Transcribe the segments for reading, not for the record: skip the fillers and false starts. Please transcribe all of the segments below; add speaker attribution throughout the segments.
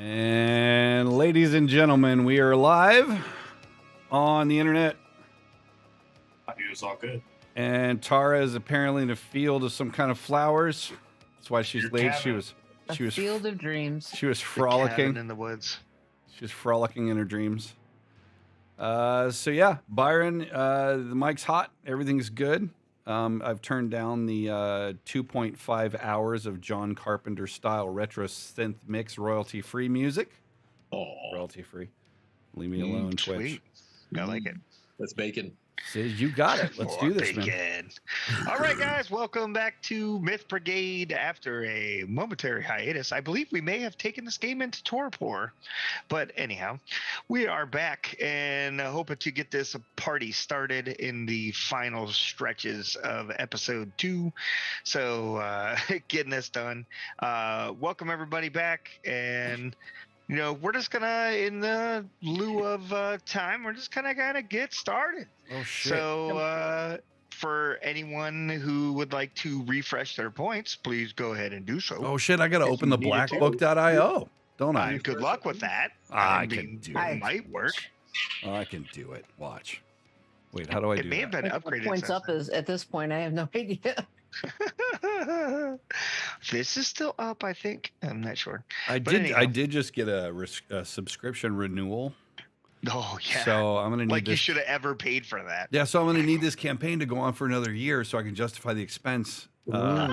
Speaker 1: And ladies and gentlemen, we are live on the internet.
Speaker 2: I knew it was all good.
Speaker 1: And Tara is apparently in a field of some kind of flowers. That's why she's
Speaker 2: Your
Speaker 1: late.
Speaker 2: cabin.
Speaker 1: She was
Speaker 3: Field of Dreams.
Speaker 1: she was
Speaker 4: The
Speaker 1: frolicking.
Speaker 4: cabin in the woods.
Speaker 1: She was frolicking in her dreams. So yeah, Byron, the mic's hot. Everything's good. I've turned down the 2.5 hours of John Carpenter style retro synth mix royalty free music.
Speaker 2: Oh,
Speaker 1: Royalty free. Leave me alone, Twitch.
Speaker 4: Sweet. I like it.
Speaker 2: that's bacon.
Speaker 1: Says you got it. Let's do this, man.
Speaker 4: Bacon. All right, guys, welcome back to Myth Brigade. After a momentary hiatus, I believe we may have taken this game into torpor, but anyhow, we are back and hoping to get this party started in the final stretches of episode 2. So, getting this done. Welcome everybody back, and we're just gonna, in the lieu of time, we're just gonna get started.
Speaker 1: Oh shit.
Speaker 4: So, for anyone who would like to refresh their points, please go ahead and do so.
Speaker 1: Oh shit, I gotta
Speaker 4: If
Speaker 1: open
Speaker 4: you
Speaker 1: the
Speaker 4: need it to.
Speaker 1: blackbook.io, don't I?
Speaker 4: Good luck with that.
Speaker 1: I
Speaker 4: mean,
Speaker 1: can do
Speaker 4: it
Speaker 1: it.
Speaker 4: might work.
Speaker 1: Oh, I can do it. Watch. Wait, how do I
Speaker 4: It
Speaker 1: do
Speaker 4: may have
Speaker 1: that?
Speaker 4: been
Speaker 3: What
Speaker 4: upgraded.
Speaker 3: points up is at this point? I have no idea.
Speaker 4: This is still up, I think. I'm not sure.
Speaker 1: I
Speaker 4: but
Speaker 1: did.
Speaker 4: anyhow.
Speaker 1: I did just get a subscription renewal.
Speaker 4: Oh yeah.
Speaker 1: So I'm gonna need
Speaker 4: like you
Speaker 1: this.
Speaker 4: should have ever paid for that.
Speaker 1: Yeah, so I'm gonna need this campaign to go on for another year, so I can justify the expense.
Speaker 4: Well,
Speaker 2: I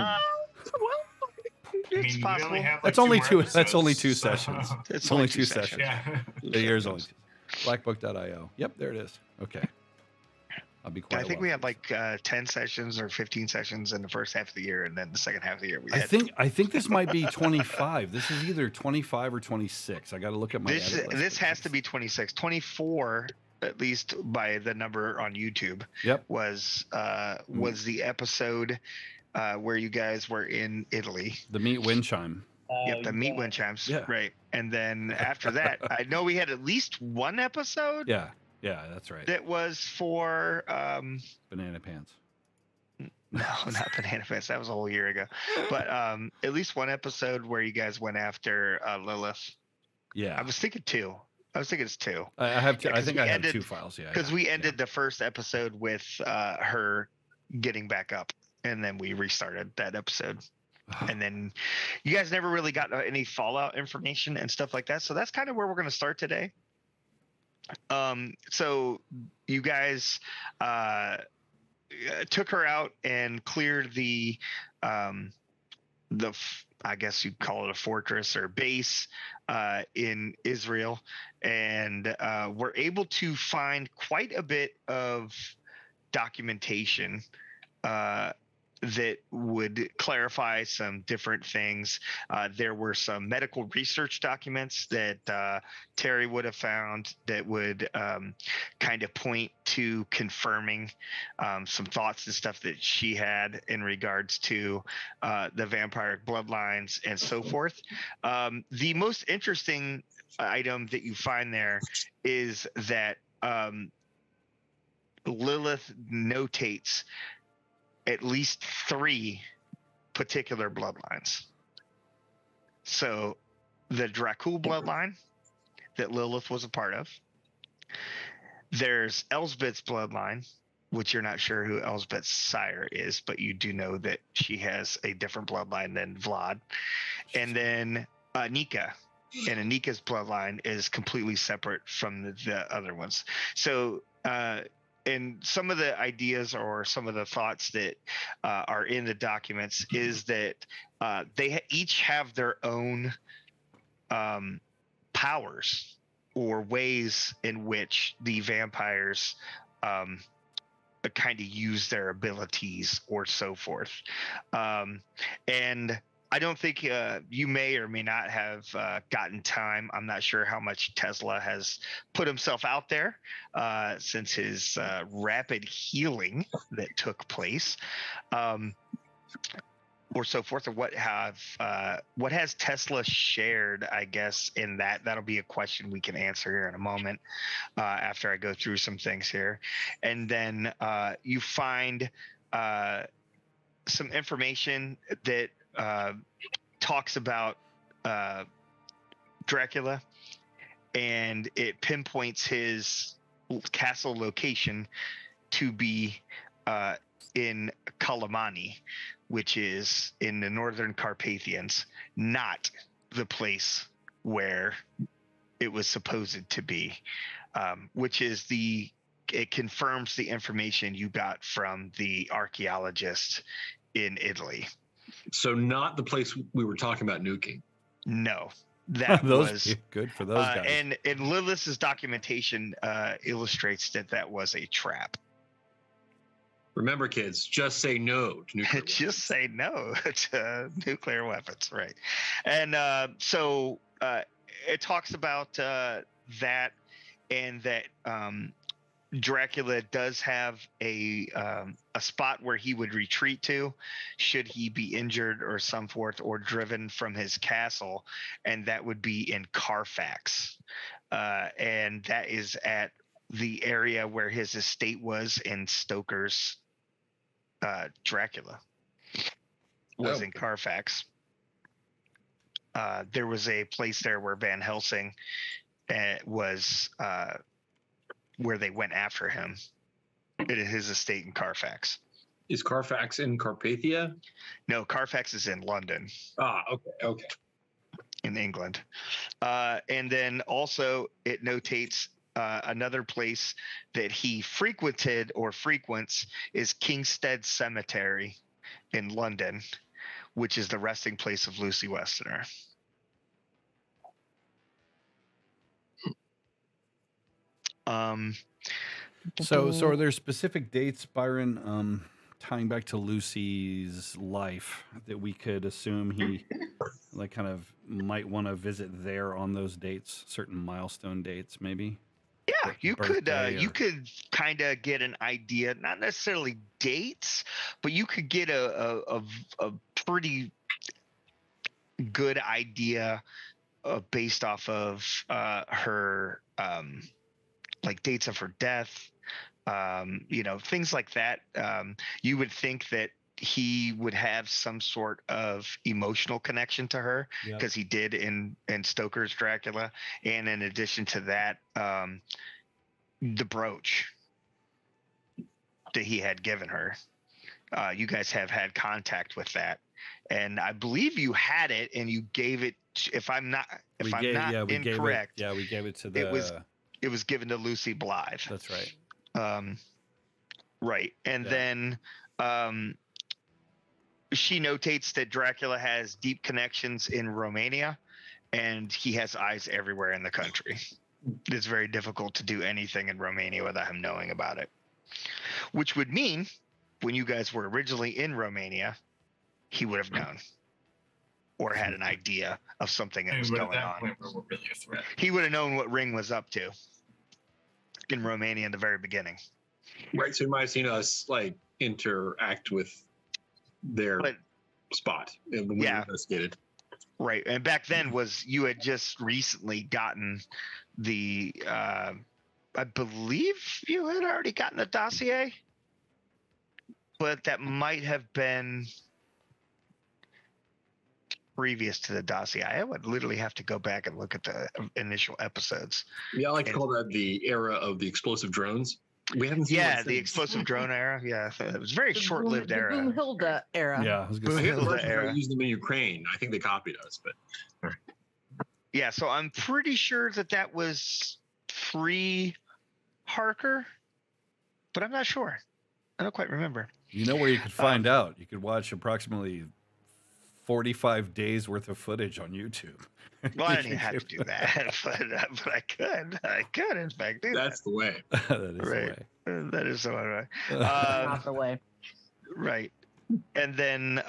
Speaker 2: mean,
Speaker 4: it's
Speaker 2: we
Speaker 4: possible.
Speaker 2: only have like
Speaker 1: That's only
Speaker 2: more
Speaker 1: two. That's only two
Speaker 2: episodes,
Speaker 1: sessions.
Speaker 2: so-
Speaker 4: It's
Speaker 1: only two sessions.
Speaker 2: Yeah.
Speaker 1: The year's only blackbook.io. Yep, there it is. Okay. I'll be quiet.
Speaker 4: I think we had like 10 sessions or 15 sessions in the first half of the year, and then the second half of the year we had.
Speaker 1: I think this might be 25. This is either 25 or 26. I got to look at my. edit list.
Speaker 4: This has to be 26, 24 at least by the number on YouTube.
Speaker 1: Yep.
Speaker 4: Was the episode where you guys were in Italy.
Speaker 1: The meat wind chime.
Speaker 4: Yep, the meat wind chimes.
Speaker 1: Yeah.
Speaker 4: Right, and then after that, I know we had at least one episode.
Speaker 1: Yeah. Yeah, that's right.
Speaker 4: That was for
Speaker 1: Banana pants.
Speaker 4: no, not Banana Fest. That was a whole year ago. But at least one episode where you guys went after Lilith.
Speaker 1: Yeah.
Speaker 4: I was thinking two. I was thinking it's two.
Speaker 1: I have two.
Speaker 4: Yeah,
Speaker 1: I
Speaker 4: 'cause
Speaker 1: think
Speaker 4: we
Speaker 1: I have
Speaker 4: ended-
Speaker 1: two files. Yeah.
Speaker 4: Because
Speaker 1: yeah,
Speaker 4: we
Speaker 1: yeah.
Speaker 4: ended the first episode with her getting back up, and then we restarted that episode. And then you guys never really got any Fallout information and stuff like that. So that's kind of where we're going to start today. So you guys took her out and cleared the I guess you'd call it a fortress or base in Israel, and were able to find quite a bit of documentation that would clarify some different things. There were some medical research documents that Terry would have found that would kind of point to confirming some thoughts and stuff that she had in regards to the vampiric bloodlines and so forth. The most interesting item that you find there is that Lilith notates at least 3 particular bloodlines. So the Dracul bloodline that Lilith was a part of. There's Elsbeth's bloodline, which you're not sure who Elsbeth's sire is, but you do know that she has a different bloodline than Vlad. And then Anika. And Anika's bloodline is completely separate from the other ones. So and some of the ideas or some of the thoughts that are in the documents is that they each have their own powers or ways in which the vampires kind of use their abilities or so forth. And I don't think you may or may not have gotten time. I'm not sure how much Tezla has put himself out there since his rapid healing that took place, or so forth. Or what has Tesla shared? I guess in that'll be a question we can answer here in a moment after I go through some things here, and then you find some information that talks about Dracula, and it pinpoints his castle location to be in Kalamani, which is in the northern Carpathians, not the place where it was supposed to be, which is it confirms the information you got from the archaeologist in Italy.
Speaker 5: So not the place we were talking about nuking.
Speaker 4: No, that
Speaker 1: those
Speaker 4: was
Speaker 1: good for those guys.
Speaker 4: And Lilith's documentation illustrates that was a trap.
Speaker 5: Remember, kids, just say no to nuclear weapons.
Speaker 4: Just say no to nuclear weapons, right? And so it talks about that, and that Dracula does have a spot where he would retreat to should he be injured or some forth or driven from his castle, and that would be in Carfax, and that is at the area where his estate was in Stoker's Dracula was in Carfax. There was a place there where Van Helsing was where they went after him at his estate in Carfax.
Speaker 5: Is Carfax in Carpathia?
Speaker 4: No, Carfax is in London.
Speaker 5: Okay.
Speaker 4: In England. And then also it notates another place that he frequented or frequents is Kingstead Cemetery in London, which is the resting place of Lucy Westerner.
Speaker 1: So are there specific dates, Byron, tying back to Lucy's life that we could assume he kind of might want to visit there on those dates, certain milestone dates, maybe?
Speaker 4: Yeah, you could kind of get an idea, not necessarily dates, but you could get a pretty good idea based off of her dates of her death, things like that. You would think that he would have some sort of emotional connection to her because he did in Stoker's Dracula. And in addition to that, the brooch that he had given her, you guys have had contact with that. And I believe you had it and you gave it, if I'm not incorrect.
Speaker 1: We gave it to
Speaker 4: it was given to Lucy Blythe.
Speaker 1: That's right.
Speaker 4: Right. And then she notates that Dracula has deep connections in Romania and he has eyes everywhere in the country. It's very difficult to do anything in Romania without him knowing about it, which would mean when you guys were originally in Romania, he would have known or had an idea of something that was going on.
Speaker 2: Point, we're really a threat.
Speaker 4: He would have known what Ring was up to in Romania in the very beginning.
Speaker 5: Right, so you might have seen us interact with their spot when we investigated.
Speaker 4: Right, and back then you had just recently gotten the I believe you had already gotten a dossier, but that might have been previous to the dossier. I would literally have to go back and look at the initial episodes.
Speaker 5: Yeah, I like to call that the era of the explosive drones. We haven't seen
Speaker 4: the explosive drone era. Yeah, it was a very short-lived era.
Speaker 3: Boomhilda era.
Speaker 1: Yeah, I was going to say.
Speaker 5: Boomhilda used them in Ukraine. I think they copied us, but
Speaker 4: yeah. So I'm pretty sure that was pre-Harker, but I'm not sure. I don't quite remember.
Speaker 1: You know where you could find out? You could watch approximately 45 days worth of footage on YouTube.
Speaker 4: Well, I didn't even have to do that, but I could. I could, in fact, do
Speaker 5: That's the way.
Speaker 1: That is the way.
Speaker 4: That is the way.
Speaker 3: Not the way.
Speaker 4: Right. And then,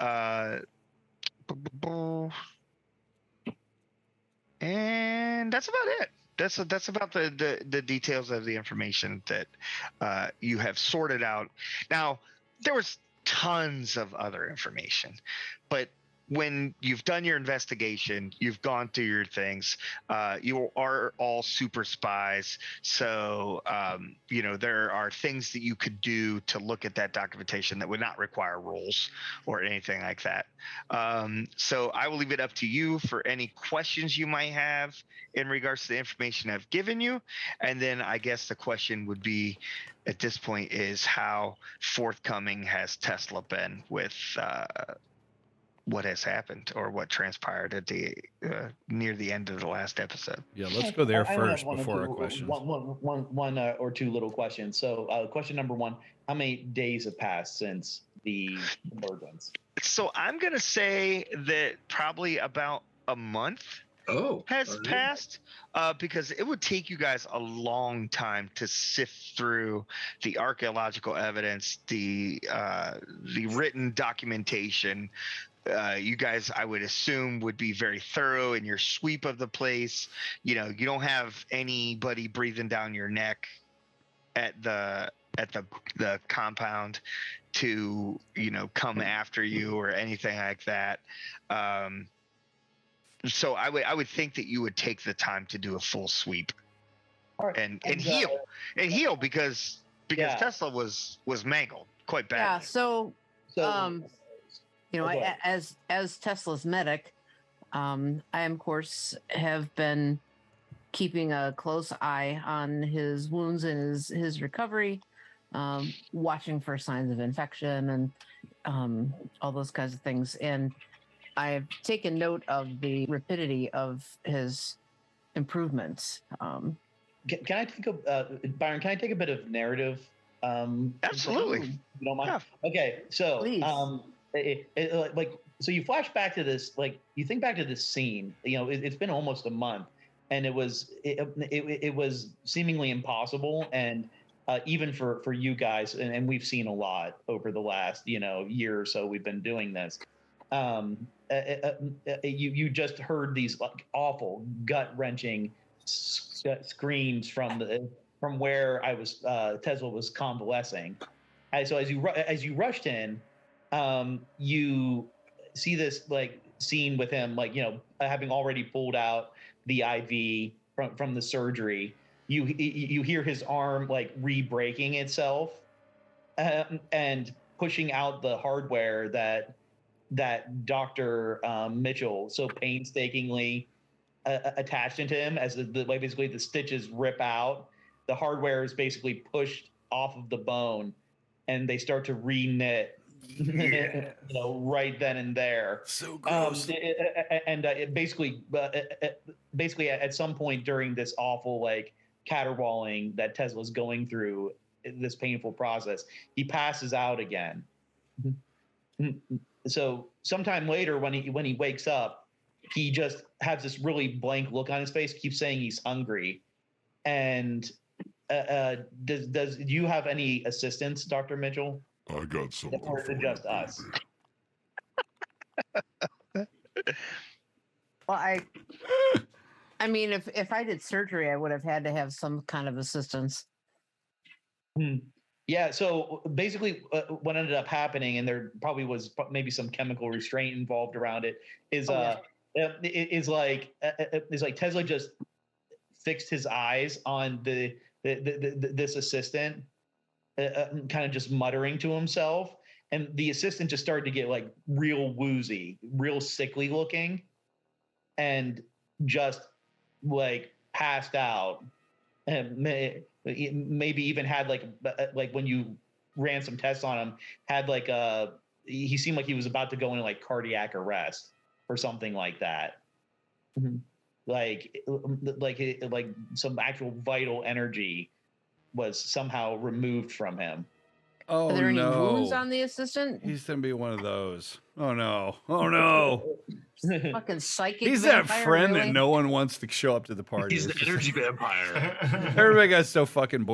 Speaker 4: and that's about it. That's about the details of the information that you have sorted out. Now, there was tons of other information, but when you've done your investigation, you've gone through your things. You are all super spies, so there are things that you could do to look at that documentation that would not require rolls or anything like that. So I will leave it up to you for any questions you might have in regards to the information I've given you, and then I guess the question would be, at this point, is how forthcoming has Tezla been with what has happened or what transpired at the near the end of the last episode.
Speaker 1: Yeah, let's go there
Speaker 6: I only have
Speaker 1: first
Speaker 6: one or
Speaker 1: before
Speaker 6: two-
Speaker 1: our questions.
Speaker 6: one or two little questions. So, question number one: how many days have passed since the emergence?
Speaker 4: So I'm gonna say that probably about a month has
Speaker 5: all right.
Speaker 4: passed, because it would take you guys a long time to sift through the archaeological evidence, the written documentation. You guys, I would assume, would be very thorough in your sweep of the place. You don't have anybody breathing down your neck at the compound to come after you or anything like that. So I would think that you would take the time to do a full sweep
Speaker 6: All right.
Speaker 4: and heal because
Speaker 6: Yeah.
Speaker 4: Tezla was mangled quite
Speaker 3: Yeah.
Speaker 4: badly.
Speaker 6: So, Okay.
Speaker 3: As Tesla's medic, I of course have been keeping a close eye on his wounds and his recovery, watching for signs of infection and all those kinds of things. And I've taken note of the rapidity of his improvements.
Speaker 6: can I take Byron? Can I take a bit of narrative?
Speaker 4: Absolutely.
Speaker 6: If you don't mind.
Speaker 4: Yeah.
Speaker 6: Okay, so
Speaker 3: Please.
Speaker 6: So you flash back to this, you think back to this scene. It's been almost a month, and it was seemingly impossible, and even for you guys, and we've seen a lot over the last year or so we've been doing this. You just heard these awful gut-wrenching screams from where Tezla was convalescing. And so as you rushed in, you see this scene with him having already pulled out the IV from the surgery. You hear his arm re-breaking itself, and pushing out the hardware that Dr. Mitchell so painstakingly attached into him, as basically the stitches rip out. The hardware is basically pushed off of the bone, and they start to re-knit.
Speaker 1: Yeah.
Speaker 6: Right then and there.
Speaker 1: So gross.
Speaker 6: Basically at some point during this awful caterwauling that Tesla's going through, this painful process, he passes out again. So sometime later, when he wakes up, he just has this really blank look on his face, keeps saying he's hungry. And do you have any assistance, Dr. Mitchell?
Speaker 7: I got something
Speaker 6: Or is
Speaker 7: for
Speaker 6: it
Speaker 7: you,
Speaker 6: just us?
Speaker 7: baby.
Speaker 3: Well, I mean, if I did surgery, I would have had to have some kind of assistance.
Speaker 6: Yeah. So basically, what ended up happening, and there probably was maybe some chemical restraint involved around it, is Tezla just fixed his eyes on this assistant, kind of just muttering to himself, and the assistant just started to get real woozy, real sickly looking, and just passed out, and maybe even had when you ran some tests on him, had he seemed like he was about to go into cardiac arrest or something like that. Like some actual vital energy was somehow removed from him.
Speaker 1: Oh,
Speaker 3: Are there any
Speaker 1: no.
Speaker 3: wounds on the assistant?
Speaker 1: He's going to be one of those. Oh, no. Oh, no.
Speaker 3: Fucking psychic.
Speaker 1: He's that
Speaker 3: vampire,
Speaker 1: friend
Speaker 3: really?
Speaker 1: that no one wants to show up to the party.
Speaker 5: He's
Speaker 1: It's
Speaker 5: the
Speaker 1: just-
Speaker 5: energy vampire.
Speaker 1: Everybody got so fucking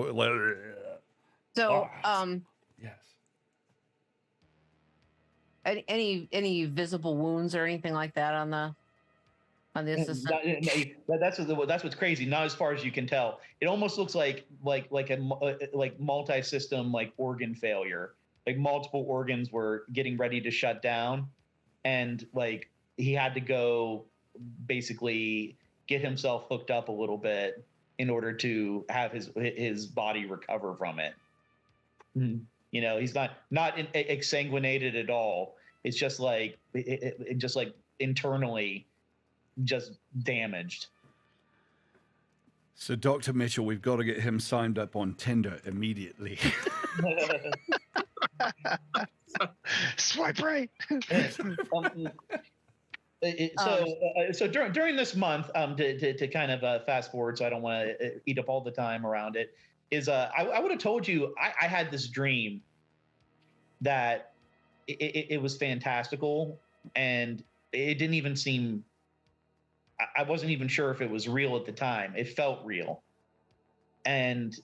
Speaker 3: So,
Speaker 1: yes.
Speaker 3: any visible wounds or anything like that on the assistant?
Speaker 6: That's what's crazy. Not as far as you can tell. It almost looks like a multi-system organ failure. Multiple organs were getting ready to shut down, and like he had to go basically get himself hooked up a little bit in order to have his body recover from it. You know, he's not exsanguinated at all. It's just like it just like internally just damaged.
Speaker 1: So, Dr. Mitchell, we've got to get him signed up on Tinder immediately.
Speaker 4: Swipe right.
Speaker 6: So during this month, to kind of fast forward, so I don't want to eat up all the time around it, is I would have told you I had this dream that it was fantastical, and it didn't even seem. I wasn't even sure if it was real at the time. It felt real, and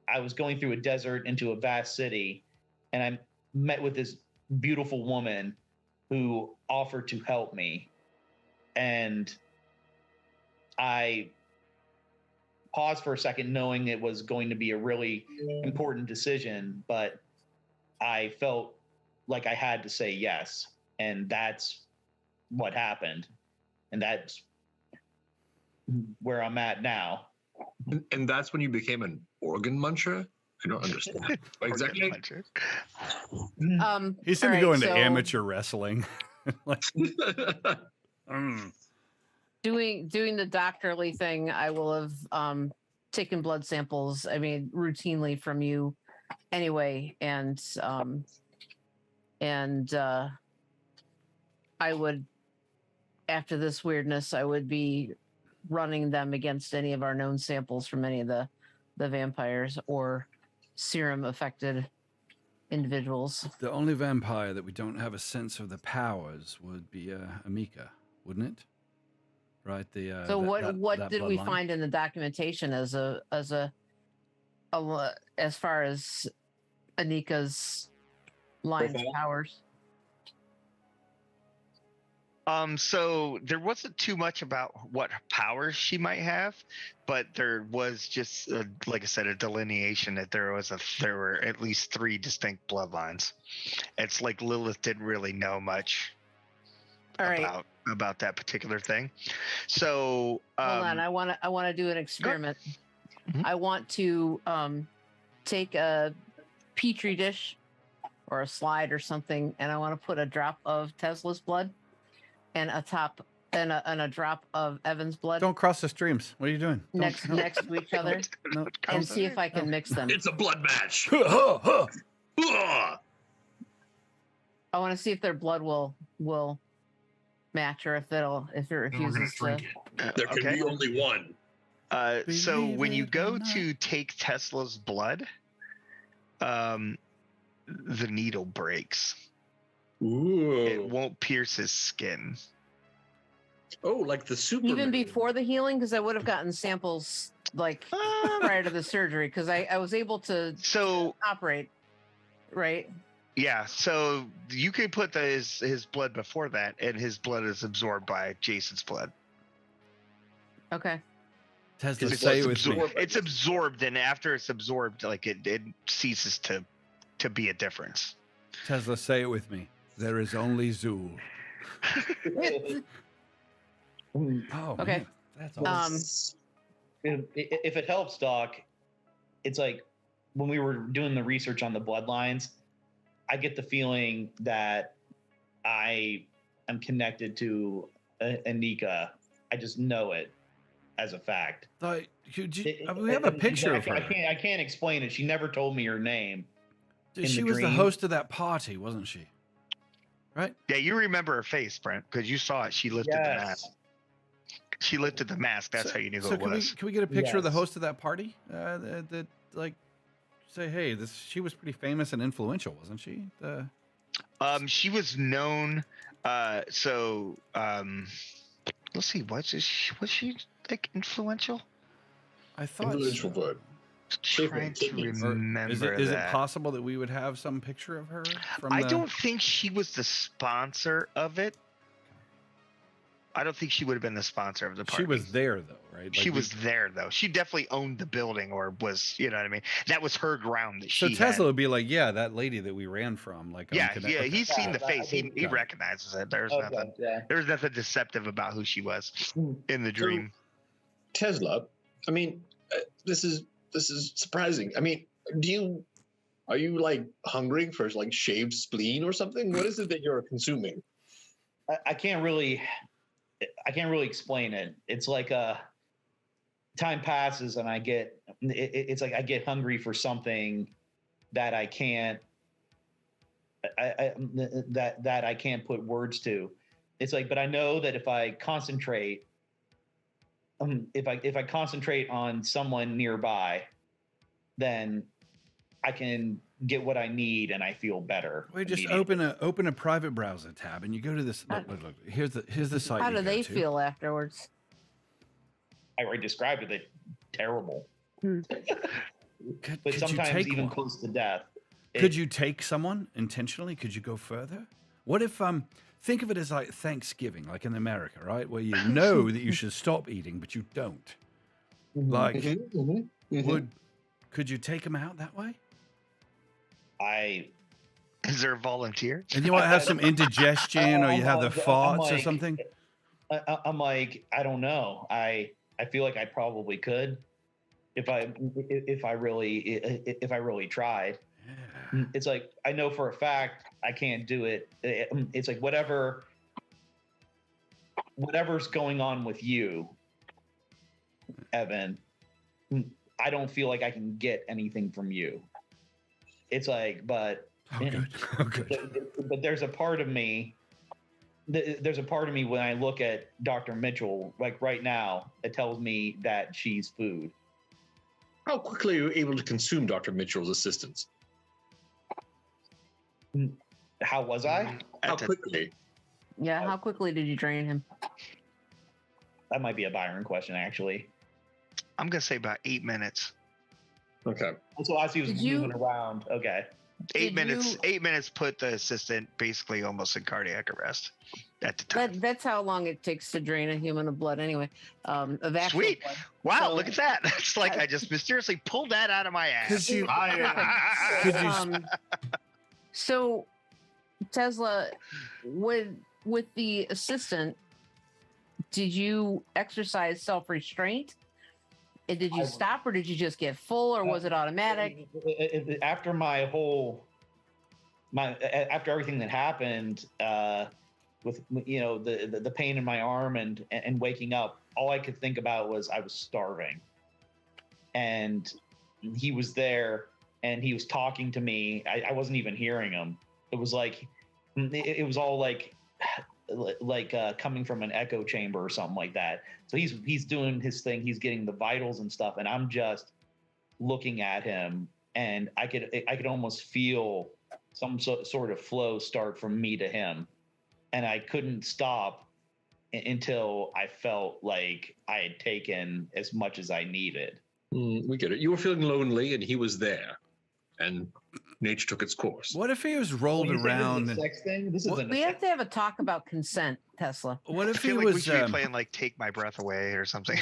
Speaker 6: I was going through a desert into a vast city, and I met with this beautiful woman who offered to help me. And I paused for a second, knowing it was going to be a really important decision, but I felt like I had to say yes. And that's what happened. And that's where I'm at now.
Speaker 5: And that's when you became an organ muncher? I don't understand. Exactly.
Speaker 1: He's going to go into amateur wrestling. Like,
Speaker 3: doing the doctorly thing, I will have taken blood samples, I mean, routinely from you anyway, and I would, after this weirdness, I would be running them against any of our known samples from any of the vampires or serum affected individuals.
Speaker 1: The only vampire that we don't have a sense of the powers would be Anika, wouldn't it? Right.
Speaker 3: So what did we find in the documentation as far as Anika's lines of powers?
Speaker 4: So there wasn't too much about what powers she might have, but there was just, like I said, a delineation that there were at least 3 distinct bloodlines. It's like Lilith didn't really know much about that particular thing. So
Speaker 3: hold on, I want to do an experiment. Mm-hmm. I want to take a petri dish or a slide or something, and I want to put a drop of Tezla's blood and a drop of Evan's blood.
Speaker 1: Don't cross the streams. What are you doing?
Speaker 3: Next to each other, and see if I can mix them.
Speaker 5: It's a blood match.
Speaker 3: I want to see if their blood will match, or if it refuses to.
Speaker 5: There can be only one.
Speaker 4: So when you go to take Tesla's blood, the needle breaks.
Speaker 5: Ooh.
Speaker 4: It won't pierce his skin.
Speaker 5: Oh, like the Superman.
Speaker 3: Even before the healing, because I would have gotten samples like prior to the surgery, because I was able to operate, right?
Speaker 4: Yeah, so you could put his blood before that, and his blood is absorbed by Jason's blood.
Speaker 3: Okay.
Speaker 1: Tezla, say it with me.
Speaker 4: It's absorbed, and after it's absorbed, like it ceases to be a difference.
Speaker 1: Tezla, say it with me. There is only Zool. Oh,
Speaker 3: okay.
Speaker 1: Man, that's awesome.
Speaker 6: If it helps, Doc, it's like when we were doing the research on the bloodlines, I get the feeling that I am connected to Anika. I just know it as a fact.
Speaker 1: We have a picture of her.
Speaker 6: I can't explain it. She never told me her name.
Speaker 1: She was the host of that party, wasn't she? Right?
Speaker 4: Yeah, you remember her face, Brent, because you saw it. She lifted the mask. She lifted the mask. That's how you knew who it was.
Speaker 1: Can we get a picture of the host of that party? That like say, hey, she was pretty famous and influential, wasn't she?
Speaker 4: She was known. Let's see. Was she like influential?
Speaker 1: I thought
Speaker 5: influential, but.
Speaker 4: Trying to remember.
Speaker 1: Is it possible that we would have some picture of her?
Speaker 4: I don't think she was the sponsor of it. I don't think she would have been the sponsor of the party.
Speaker 1: She was there though, right? Like
Speaker 4: She was there though. She definitely owned the building, or was, you know what I mean? That was her ground that
Speaker 1: So
Speaker 4: she
Speaker 1: Tezla
Speaker 4: had.
Speaker 1: would be like, yeah, that lady that we ran from. Like,
Speaker 4: Yeah,
Speaker 1: okay.
Speaker 4: he's seen the
Speaker 6: Yeah,
Speaker 4: face. He
Speaker 1: Got it.
Speaker 4: recognizes it. There's
Speaker 6: Okay,
Speaker 4: nothing.
Speaker 6: yeah.
Speaker 4: There's nothing deceptive about who she was in the dream.
Speaker 5: Tezla, I mean, this is surprising. I mean, are you like hungering for like shaved spleen or something? What is it that you're consuming?
Speaker 6: I can't really explain it. It's like time passes and it's like I get hungry for something that I can't that I can't put words to. It's like, but I know that if I concentrate, if I concentrate on someone nearby, then I can get what I need and I feel better.
Speaker 1: We just
Speaker 6: immediately.
Speaker 1: open a private browser tab and you go to this. Look, here's the site.
Speaker 3: How
Speaker 1: you
Speaker 3: do
Speaker 1: go
Speaker 3: they
Speaker 1: to.
Speaker 3: feel afterwards?
Speaker 6: I already described it. They're terrible,
Speaker 1: Could
Speaker 6: but
Speaker 1: you
Speaker 6: sometimes
Speaker 1: take
Speaker 6: even
Speaker 1: one?
Speaker 6: close to death.
Speaker 1: Could you take someone intentionally? Could you go further? What if think of it as like Thanksgiving, like in America, right? Where you know that you should stop eating, but you don't. Like, could you take them out that way?
Speaker 4: Is there a volunteer?
Speaker 1: And you might have some indigestion, or you have the farts or something.
Speaker 6: I'm like, I don't know. I feel like I probably could if I really tried.
Speaker 1: Yeah.
Speaker 6: It's like, I know for a fact I can't do it. It's like whatever's going on with you, Evan, I don't feel like I can get anything from you. It's like, but But there's a part of me. There's a part of me when I look at Dr. Mitchell, like right now, it tells me that she's food.
Speaker 5: How quickly are you able to consume Dr. Mitchell's assistance?
Speaker 6: How was I?
Speaker 5: How quickly?
Speaker 3: Yeah, how quickly did you drain him?
Speaker 6: That might be a Byron question, actually.
Speaker 4: I'm gonna say about 8 minutes.
Speaker 5: Okay.
Speaker 6: So as he was
Speaker 3: Did you-
Speaker 6: moving around, okay.
Speaker 4: 8
Speaker 3: Did
Speaker 4: minutes.
Speaker 3: you-
Speaker 4: 8 minutes put the assistant basically almost in cardiac arrest at the time.
Speaker 3: That's how long it takes to drain a human of blood anyway. Of actual
Speaker 4: Sweet.
Speaker 3: blood.
Speaker 4: Wow,
Speaker 3: So-
Speaker 4: look at that. It's like I just mysteriously pulled that out of my ass.
Speaker 1: Could you?
Speaker 2: I,
Speaker 1: Could you?
Speaker 3: So, Tezla, with the assistant, did you exercise self-restraint? And did you stop, or did you just get full, or was it automatic?
Speaker 6: After after everything that happened, with the pain in my arm and waking up, all I could think about was I was starving, and he was there and he was talking to me. I wasn't even hearing him. It was like it was all like coming from an echo chamber or something like that. So he's doing his thing. He's getting the vitals and stuff, and I'm just looking at him, and I could almost feel some sort of flow start from me to him, and I couldn't stop until I felt like I had taken as much as I needed.
Speaker 5: We get it. You were feeling lonely, and he was there, and nature took its course.
Speaker 1: What if he was rolled
Speaker 6: When you say
Speaker 1: around?
Speaker 6: This is a sex thing. This isn't.
Speaker 3: We have to have a talk about consent, Tesla.
Speaker 1: What
Speaker 4: I
Speaker 1: if he
Speaker 4: feel like we
Speaker 1: was?
Speaker 4: should be playing like "Take My Breath Away" or something.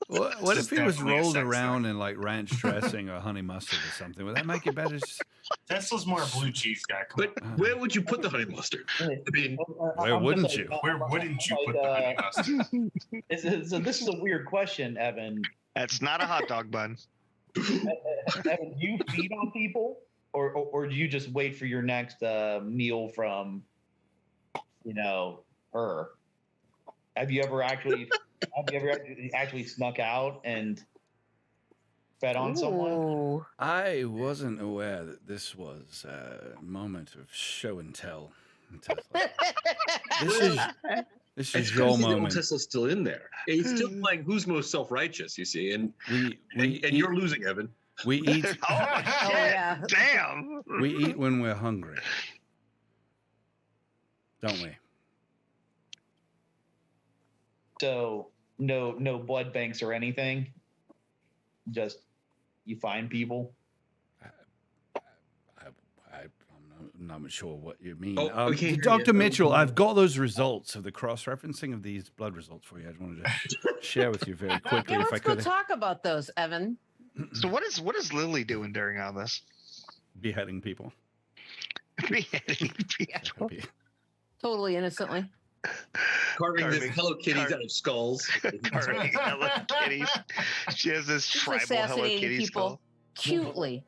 Speaker 1: What if
Speaker 2: This
Speaker 1: he was
Speaker 2: definitely a
Speaker 1: rolled
Speaker 2: sex
Speaker 1: around
Speaker 2: thing.
Speaker 1: in like ranch dressing or honey mustard or something? Would that make it better?
Speaker 2: Tesla's more a blue cheese guy. Come
Speaker 5: But
Speaker 2: on.
Speaker 5: where would you put the honey mustard? I mean,
Speaker 1: Where wouldn't you?
Speaker 2: Where wouldn't you put the honey mustard?
Speaker 6: So this is a weird question, Evan.
Speaker 4: That's not a hot dog bun.
Speaker 6: Evan, do you feed on people, or do you just wait for your next meal from, her? Have you ever actually snuck out and fed on someone?
Speaker 3: Ooh.
Speaker 1: I wasn't aware that this was a moment of show and tell. This is
Speaker 5: it's
Speaker 1: your
Speaker 5: crazy that
Speaker 1: moment.
Speaker 5: Tesla's still in there. He's still playing who's most self-righteous, you see, and
Speaker 1: We
Speaker 5: you're losing, Evan.
Speaker 1: we eat
Speaker 4: Oh shit!
Speaker 3: yeah.
Speaker 4: Damn.
Speaker 1: we eat when we're hungry, don't we?
Speaker 6: So no blood banks or anything. Just you find people.
Speaker 1: I'm not sure what you mean.
Speaker 5: Oh, we can't hear
Speaker 1: Dr.
Speaker 5: you.
Speaker 1: Mitchell, I've got those results of the cross-referencing of these blood results for you. I just wanted to share with you very quickly,
Speaker 3: Yeah,
Speaker 1: if I
Speaker 3: let's go
Speaker 1: could.
Speaker 3: talk about those, Evan.
Speaker 4: So what is Lily doing during all this?
Speaker 1: Beheading people.
Speaker 4: Beheading people.
Speaker 3: Totally innocently.
Speaker 5: Carving this Hello Kitties out of skulls.
Speaker 4: Carving Hello Kitties. She has this
Speaker 3: Just
Speaker 4: tribal Hello
Speaker 3: assassinating
Speaker 4: Kitty
Speaker 3: people
Speaker 4: skull.
Speaker 3: cutely.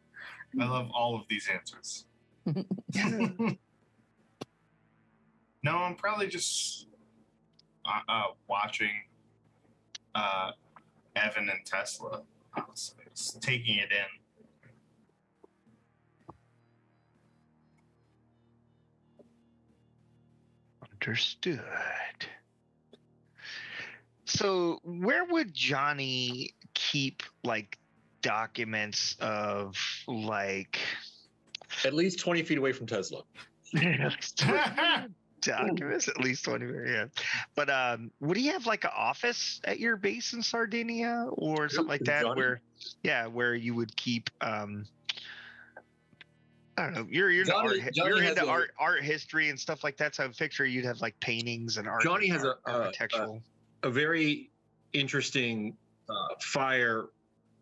Speaker 7: I love all of these answers. No, I'm probably just watching Evan and Tezla. Honestly, just taking it in.
Speaker 4: Understood. So where would Johnny keep like documents of like
Speaker 5: At least 20 feet away from Tesla.
Speaker 4: documents at least 20 yeah, but would he have like an office at your base in Sardinia or something like that,
Speaker 5: Johnny?
Speaker 4: where you would keep I don't know, you're into
Speaker 5: Johnny has
Speaker 4: into
Speaker 5: a-
Speaker 4: art history and stuff like that, so I picture you'd have like paintings and art.
Speaker 5: Johnny has
Speaker 4: architectural
Speaker 5: a very interesting fire.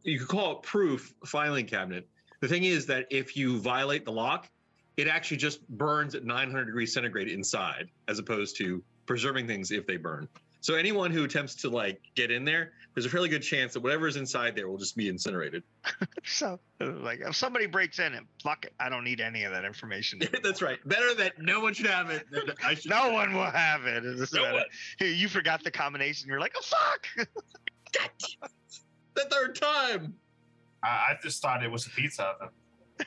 Speaker 5: You could call it proof filing cabinet. The thing is that if you violate the lock, it actually just burns at 900 degrees centigrade inside, as opposed to preserving things if they burn. So anyone who attempts to like get in there, there's a fairly good chance that whatever is inside there will just be incinerated.
Speaker 4: So like if somebody breaks in and fuck it, I don't need any of that information.
Speaker 5: That's right. Better that no one should have it. Than I should.
Speaker 4: No one will have it. It's
Speaker 5: No
Speaker 4: not-
Speaker 5: one.
Speaker 4: Hey, you forgot the combination. You're like, oh fuck.
Speaker 5: The third time.
Speaker 7: I just thought it was a pizza oven.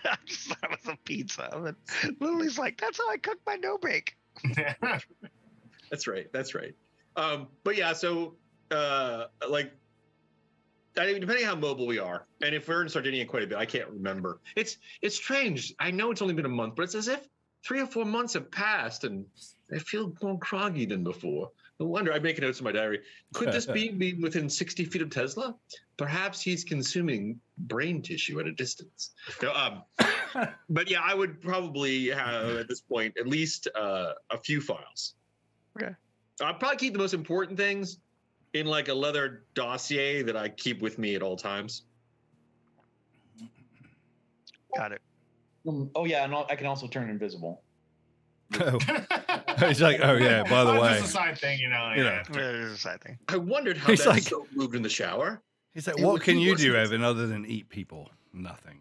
Speaker 4: I just thought it was a pizza oven. Lily's like, that's how I cook my no bake.
Speaker 5: That's right. That's right. But yeah, so like, I mean, depending how mobile we are, and if we're in Sardinia quite a bit, I can't remember. It's strange. I know it's only been a month, but it's as if 3 or 4 months have passed, and I feel more groggy than before. No wonder. I make notes in my diary. Could this be within 60 feet of Tesla? Perhaps he's consuming brain tissue at a distance. No, but yeah, I would probably have at this point at least a few files.
Speaker 4: Okay.
Speaker 5: I'll probably keep the most important things in like a leather dossier that I keep with me at all times.
Speaker 4: Got it.
Speaker 6: Oh yeah, and I can also turn invisible.
Speaker 1: He's like, oh yeah, by the way.
Speaker 7: Just a side thing, you know.
Speaker 1: Yeah.
Speaker 4: Yeah, there's a side thing.
Speaker 5: I wondered how
Speaker 1: He's
Speaker 5: that
Speaker 1: like-
Speaker 5: soap moved in the shower.
Speaker 1: He's like,
Speaker 5: It
Speaker 1: what
Speaker 5: was
Speaker 1: can you do,
Speaker 5: worse.
Speaker 1: Evan, other than eat people? Nothing.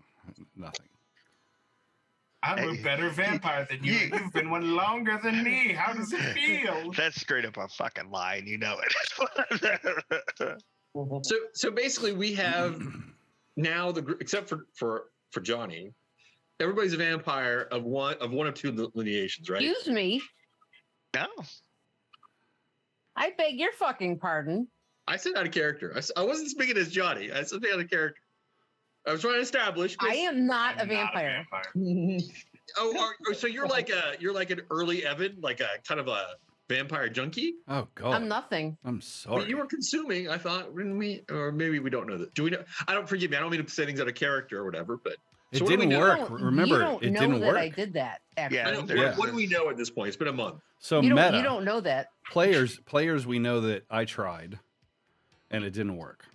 Speaker 7: I'm a better vampire than you. You've been one longer than me. How does it feel?
Speaker 4: That's straight up a fucking lie, and you know it.
Speaker 5: So basically, we have now the group, except for Johnny, everybody's a vampire of one of two lineations, right?
Speaker 3: Excuse me.
Speaker 4: No.
Speaker 3: I beg your fucking pardon.
Speaker 5: I said out of character. I wasn't speaking as Johnny. I said out of character. I was trying to establish.
Speaker 3: I am not a
Speaker 7: I'm
Speaker 3: vampire.
Speaker 5: So you're like an early Evan, like a kind of a vampire junkie.
Speaker 1: Oh God.
Speaker 3: I'm nothing.
Speaker 1: I'm
Speaker 5: But
Speaker 1: sorry.
Speaker 5: you were consuming. I thought, didn't we? Or maybe we don't know that. Do we know? I don't forgive me. I don't mean to say things out of character or whatever. But
Speaker 1: It
Speaker 5: so what do we
Speaker 1: didn't
Speaker 5: know?
Speaker 1: work.
Speaker 3: You don't-
Speaker 1: Remember,
Speaker 3: you don't
Speaker 1: it
Speaker 3: know
Speaker 1: didn't
Speaker 3: that
Speaker 1: work.
Speaker 3: I did that. Actually.
Speaker 4: Yeah,
Speaker 5: I don't,
Speaker 1: Yeah.
Speaker 5: what do we know at this point? It's been a month.
Speaker 1: So
Speaker 3: you
Speaker 1: meta
Speaker 3: don't know that.
Speaker 1: players, we know that I tried, and it didn't work.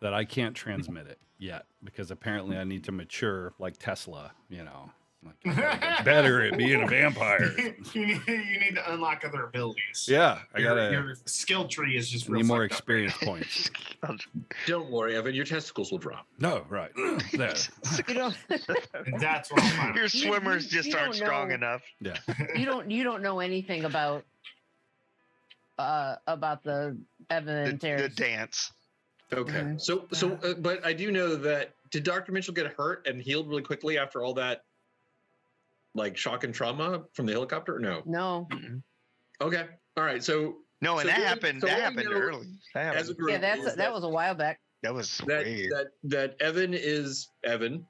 Speaker 1: That I can't transmit it yet because apparently I need to mature like Tesla. You know, like I gotta get better at being a vampire.
Speaker 7: you need to unlock other abilities.
Speaker 1: Yeah, I gotta
Speaker 7: Your skill tree is just
Speaker 1: need
Speaker 7: real
Speaker 1: more
Speaker 7: fucked up
Speaker 1: experience points.
Speaker 5: Don't worry, Evan. Your testicles will drop.
Speaker 1: No, right. There.
Speaker 3: You don't.
Speaker 7: And that's what I'm finding.
Speaker 4: Your swimmers
Speaker 3: you
Speaker 4: just aren't
Speaker 3: don't
Speaker 4: strong
Speaker 3: know.
Speaker 4: enough.
Speaker 1: Yeah.
Speaker 3: You don't know anything about the Evan and
Speaker 4: The
Speaker 3: Terrence.
Speaker 4: dance.
Speaker 5: Okay.
Speaker 3: Mhm.
Speaker 5: So, but I do know that did Dr. Mitchell get hurt and healed really quickly after all that, like shock and trauma from the helicopter? No.
Speaker 3: No.
Speaker 5: Okay. All right. So
Speaker 4: No, and
Speaker 5: So
Speaker 4: that
Speaker 5: what-
Speaker 4: happened.
Speaker 5: so
Speaker 4: That
Speaker 5: what we
Speaker 4: happened
Speaker 5: know
Speaker 4: early. That
Speaker 5: as a
Speaker 4: happened.
Speaker 5: group,
Speaker 3: Yeah,
Speaker 5: is
Speaker 3: that was a while back.
Speaker 4: That was
Speaker 5: that
Speaker 4: weird.
Speaker 5: that Evan is Evan.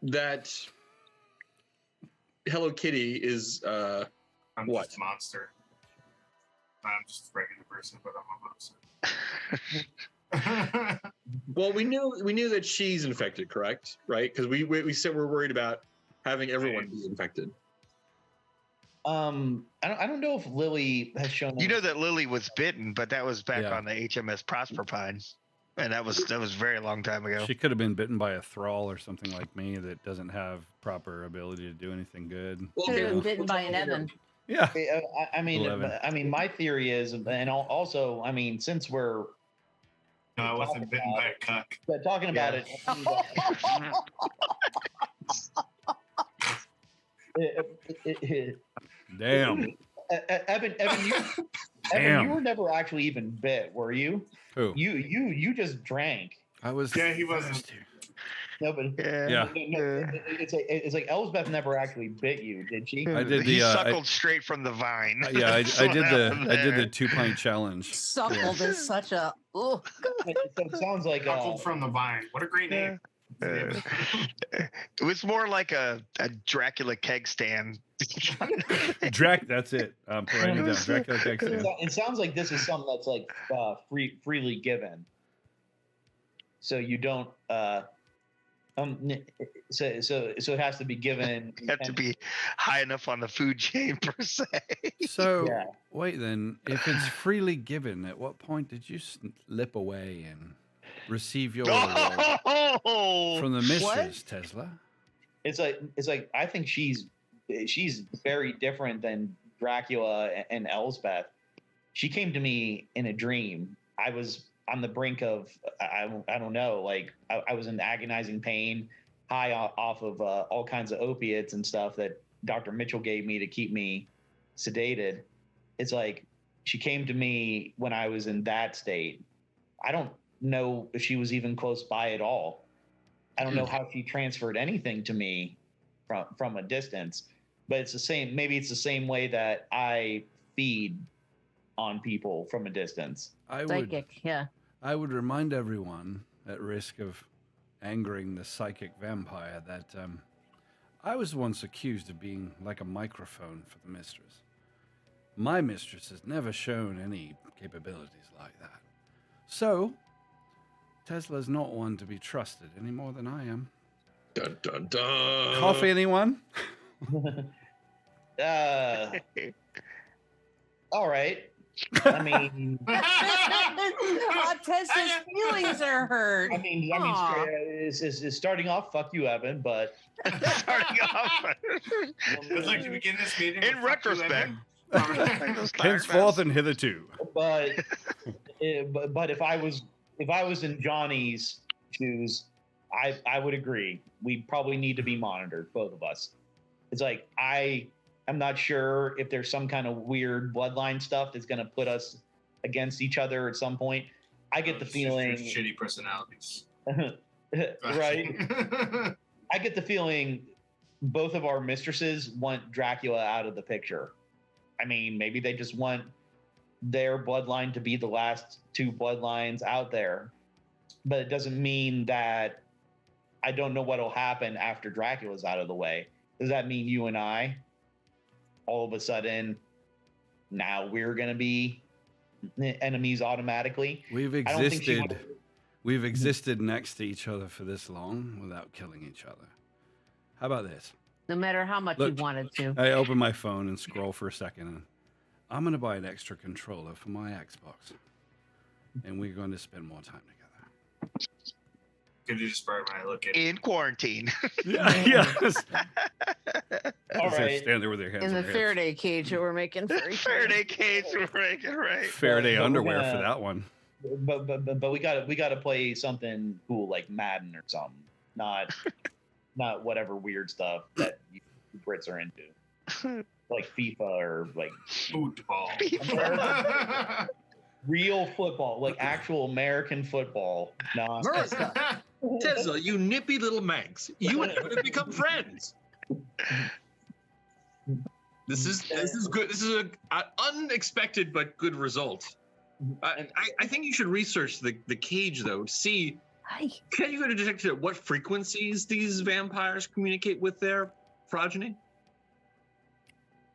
Speaker 5: That Hello Kitty is
Speaker 7: I'm
Speaker 5: What?
Speaker 7: just a monster. I'm just a regular person, but I'm a monster.
Speaker 5: well, we knew that she's infected, correct? Right? Because we said we're worried about having everyone be infected.
Speaker 6: I don't know if Lily has shown.
Speaker 4: You know that Lily was bitten, but that was back
Speaker 1: Yeah.
Speaker 4: on the HMS Proserpine, and that was a very long time ago.
Speaker 1: She could have been bitten by a thrall or something like me that doesn't have proper ability to do anything good.
Speaker 5: Well,
Speaker 3: Could have been
Speaker 5: we'll
Speaker 3: bitten by
Speaker 5: talk
Speaker 3: an
Speaker 5: later.
Speaker 3: Evan.
Speaker 1: Yeah.
Speaker 6: I mean,
Speaker 1: 11.
Speaker 6: my theory is, and also, I mean, since we're
Speaker 7: No, I wasn't bitten by a cuck.
Speaker 6: talking about it.
Speaker 1: Damn.
Speaker 6: Evan,
Speaker 1: Damn.
Speaker 6: you were never actually even bit, were you?
Speaker 1: Who?
Speaker 6: You just drank.
Speaker 1: I was.
Speaker 7: Yeah, he wasn't.
Speaker 1: thirsty.
Speaker 6: No, but
Speaker 1: Yeah.
Speaker 6: it's like Elsbeth never actually bit you, did she?
Speaker 1: I did
Speaker 4: He
Speaker 1: the, I-
Speaker 4: suckled straight from the vine.
Speaker 1: Yeah, I
Speaker 4: That's what
Speaker 1: did
Speaker 4: happened
Speaker 1: the 2
Speaker 4: there.
Speaker 1: pint challenge.
Speaker 3: Suckled is such a. Ugh.
Speaker 6: So it sounds like
Speaker 7: Buckled from the vine. What a great name.
Speaker 4: It was more like a Dracula keg stand.
Speaker 1: That's it. I'm writing it down. Dracula keg stand.
Speaker 6: it sounds like this is something that's like freely given. So you don't so it has to be given.
Speaker 4: You have to be high enough on the food chain per se.
Speaker 1: So
Speaker 6: Yeah.
Speaker 1: wait, then, if it's freely given, at what point did you slip away and receive your reward from the mistress, Tezla?
Speaker 6: It's like I think she's very different than Dracula and Elsbeth. She came to me in a dream. I was on the brink of I don't know, like I was in agonizing pain, high off of all kinds of opiates and stuff that Dr. Mitchell gave me to keep me sedated. It's like she came to me when I was in that state. I don't know if she was even close by at all. I don't know how she transferred anything to me from a distance, but it's the same. Maybe it's the same way that I feed on people from a distance.
Speaker 3: Psychic, yeah.
Speaker 1: I would remind everyone, at risk of angering the psychic vampire, that I was once accused of being like a microphone for the mistress. My mistress has never shown any capabilities like that. So, Tesla's not one to be trusted any more than I am.
Speaker 5: Dun dun dun.
Speaker 1: Coffee, anyone?
Speaker 6: All right. I mean,
Speaker 3: Tessa's feelings are hurt.
Speaker 6: I mean,
Speaker 3: Aw.
Speaker 6: is starting off. Fuck you, Evan. But
Speaker 4: Starting off.
Speaker 7: I'd like to begin this meeting.
Speaker 4: In
Speaker 7: with fuck you,
Speaker 4: retrospect.
Speaker 7: Evan.
Speaker 1: Henceforth and hitherto.
Speaker 6: but if I was in Johnny's shoes, I would agree. We probably need to be monitored, both of us. It's like I'm not sure if there's some kind of weird bloodline stuff that's going to put us against each other at some point. I get the
Speaker 7: It's just
Speaker 6: feeling,
Speaker 7: shitty personalities.
Speaker 6: right? I get the feeling both of our mistresses want Dracula out of the picture. I mean, maybe they just want their bloodline to be the last two bloodlines out there, but it doesn't mean that I don't know what'll happen after Dracula's out of the way. Does that mean you and I, all of a sudden, now we're going to be enemies automatically?
Speaker 1: We've
Speaker 6: I don't think she
Speaker 1: existed.
Speaker 6: would-
Speaker 1: We've existed next to each other for this long without killing each other. How about this?
Speaker 3: No matter how much
Speaker 1: Look.
Speaker 3: you wanted to.
Speaker 1: I open my phone and scroll for a second, and I'm going to buy an extra controller for my Xbox, and we're going to spend more time together.
Speaker 7: Could you just burn when I look at it?
Speaker 4: In quarantine.
Speaker 1: Yeah.
Speaker 6: All
Speaker 1: As they
Speaker 6: right.
Speaker 1: stand there with their hands
Speaker 3: In
Speaker 1: on
Speaker 3: the
Speaker 1: their hips.
Speaker 3: Faraday cage that we're making for each other.
Speaker 4: Faraday cage, right?
Speaker 1: Faraday
Speaker 6: But we're
Speaker 1: underwear
Speaker 6: gonna-
Speaker 1: for that one.
Speaker 6: But we got to play something cool like Madden or something, not whatever weird stuff that you Brits are into, like FIFA or like
Speaker 7: Football.
Speaker 6: real football, like actual American football. No,
Speaker 3: America.
Speaker 5: Tezla, you nippy little Manx. You and Evan have become friends. This is good. This is an unexpected but good result. I think you should research the cage though. See,
Speaker 3: Hi.
Speaker 5: can you go to detect at what frequencies these vampires communicate with their progeny?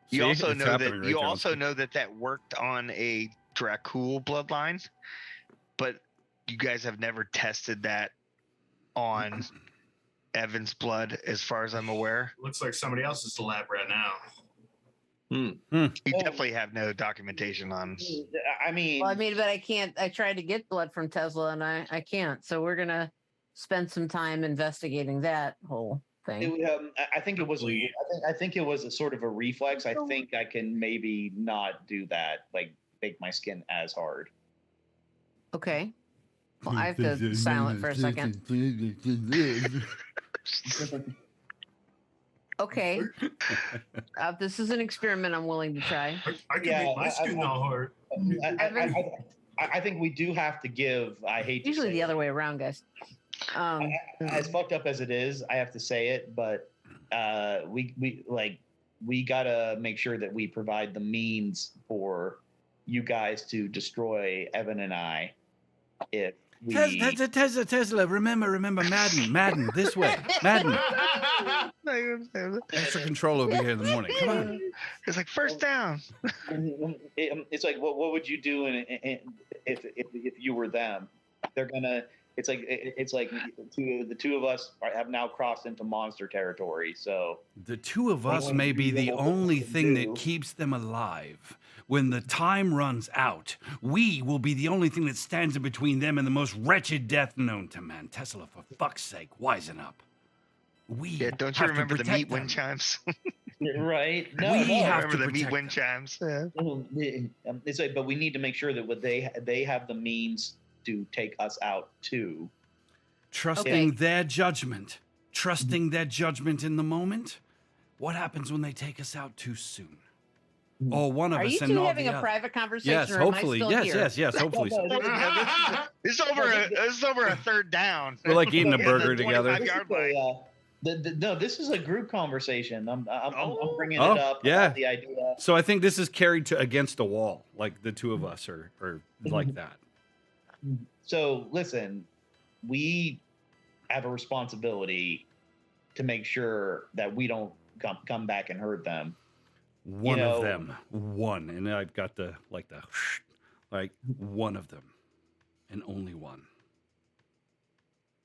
Speaker 4: You
Speaker 1: See?
Speaker 4: also
Speaker 1: It's
Speaker 4: know
Speaker 1: happening,
Speaker 4: that
Speaker 1: right, Johnson?
Speaker 4: that worked on a Dracul bloodline, but you guys have never tested that on Evan's blood, as far as I'm aware.
Speaker 7: Looks like somebody else's lab right now.
Speaker 4: You definitely have no documentation on.
Speaker 6: I mean,
Speaker 3: Well, I mean, but I can't. I tried to get blood from Tezla, and I can't. So we're gonna spend some time investigating that whole thing.
Speaker 6: I think it was. I think it was a sort of a reflex. I think I can maybe not do that. Like make my skin as hard.
Speaker 3: Okay. Well, I have to silent for a second. Okay. This is an experiment I'm willing to try.
Speaker 7: I can make my skin all hard.
Speaker 6: I think we do have to give. I hate to
Speaker 3: Usually
Speaker 6: say
Speaker 3: the
Speaker 6: it.
Speaker 3: other way around, guys.
Speaker 6: As fucked up as it is, I have to say it, but we gotta make sure that we provide the means for you guys to destroy Evan and I. If we
Speaker 1: Tezla, remember, Madden, this way, Madden. Extra control over here in the morning. Come on.
Speaker 4: It's like first down.
Speaker 6: It's like what would you do if you were them? They're gonna. It's like the two of us have now crossed into monster territory. So
Speaker 1: the two of us may be the only thing that keeps them alive. When the time runs out, we will be the only thing that stands in between them and the most wretched death known to man. Tezla, for fuck's sake, wisen up.
Speaker 4: Don't you remember the meat wind chimes?
Speaker 6: Right? No,
Speaker 4: remember the meat wind chimes. Yeah.
Speaker 6: It's like, but we need to make sure that they have the means to take us out too.
Speaker 1: Trusting their judgment. Trusting their judgment in the moment. What happens when they take us out too soon? Or one of
Speaker 3: Are
Speaker 1: us
Speaker 3: you
Speaker 1: and
Speaker 3: two
Speaker 1: not
Speaker 3: having
Speaker 1: the
Speaker 3: a
Speaker 1: other.
Speaker 3: private conversation?
Speaker 1: Yes,
Speaker 3: or am I
Speaker 1: hopefully.
Speaker 3: still
Speaker 1: Yes,
Speaker 3: here?
Speaker 1: hopefully. So.
Speaker 4: It's over a third down.
Speaker 1: We're like eating a burger
Speaker 4: The
Speaker 1: together.
Speaker 4: 25-yard line.
Speaker 6: No, this is a group conversation. I'm bringing
Speaker 1: Oh,
Speaker 6: it up.
Speaker 1: yeah.
Speaker 6: The idea.
Speaker 1: So I think this is carried to against a wall, like the two of us are like that.
Speaker 6: So listen, we have a responsibility to make sure that we don't come back and hurt them.
Speaker 1: One of them, and I've got like one of them, and only one.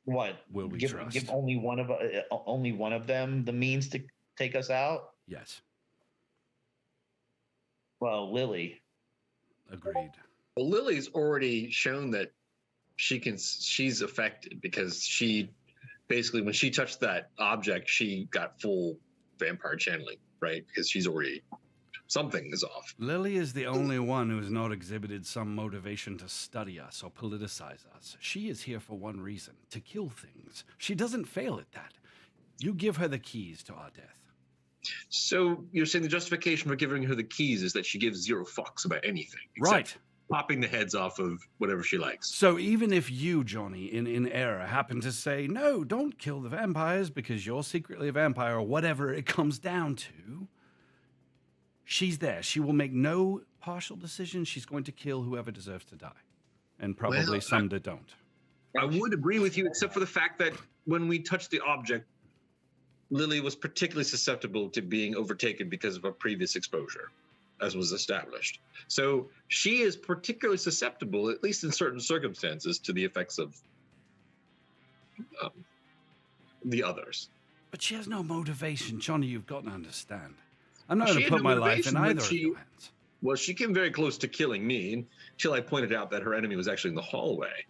Speaker 6: What
Speaker 1: will we
Speaker 6: give only one of them the means to take us out?
Speaker 1: Yes.
Speaker 6: Well,
Speaker 1: Agreed.
Speaker 5: Well, Lily's already shown that she's affected because she basically, when she touched that object, she got full vampire channeling, right? Because she's already, something is off.
Speaker 1: Lily is the only one who has not exhibited some motivation to study us or politicize us. She is here for one reason, to kill things. She doesn't fail at that. You give her the keys to our death.
Speaker 5: So you're saying the justification for giving her the keys is that she gives zero fucks about anything.
Speaker 1: Right.
Speaker 5: Popping the heads off of whatever she likes.
Speaker 1: So even if you, Johnny, in error, happen to say, no, don't kill the vampires because you're secretly a vampire or whatever it comes down to, she's there. She will make no partial decision. She's going to kill whoever deserves to die. And probably some that don't.
Speaker 5: I would agree with you, except for the fact that when we touched the object, Lily was particularly susceptible to being overtaken because of a previous exposure, as was established. So she is particularly susceptible, at least in certain circumstances, to the effects of the others.
Speaker 1: But she has no motivation. Johnny, you've got to understand. I'm not going to put my life in either of your hands.
Speaker 5: Well, she came very close to killing me until I pointed out that her enemy was actually in the hallway.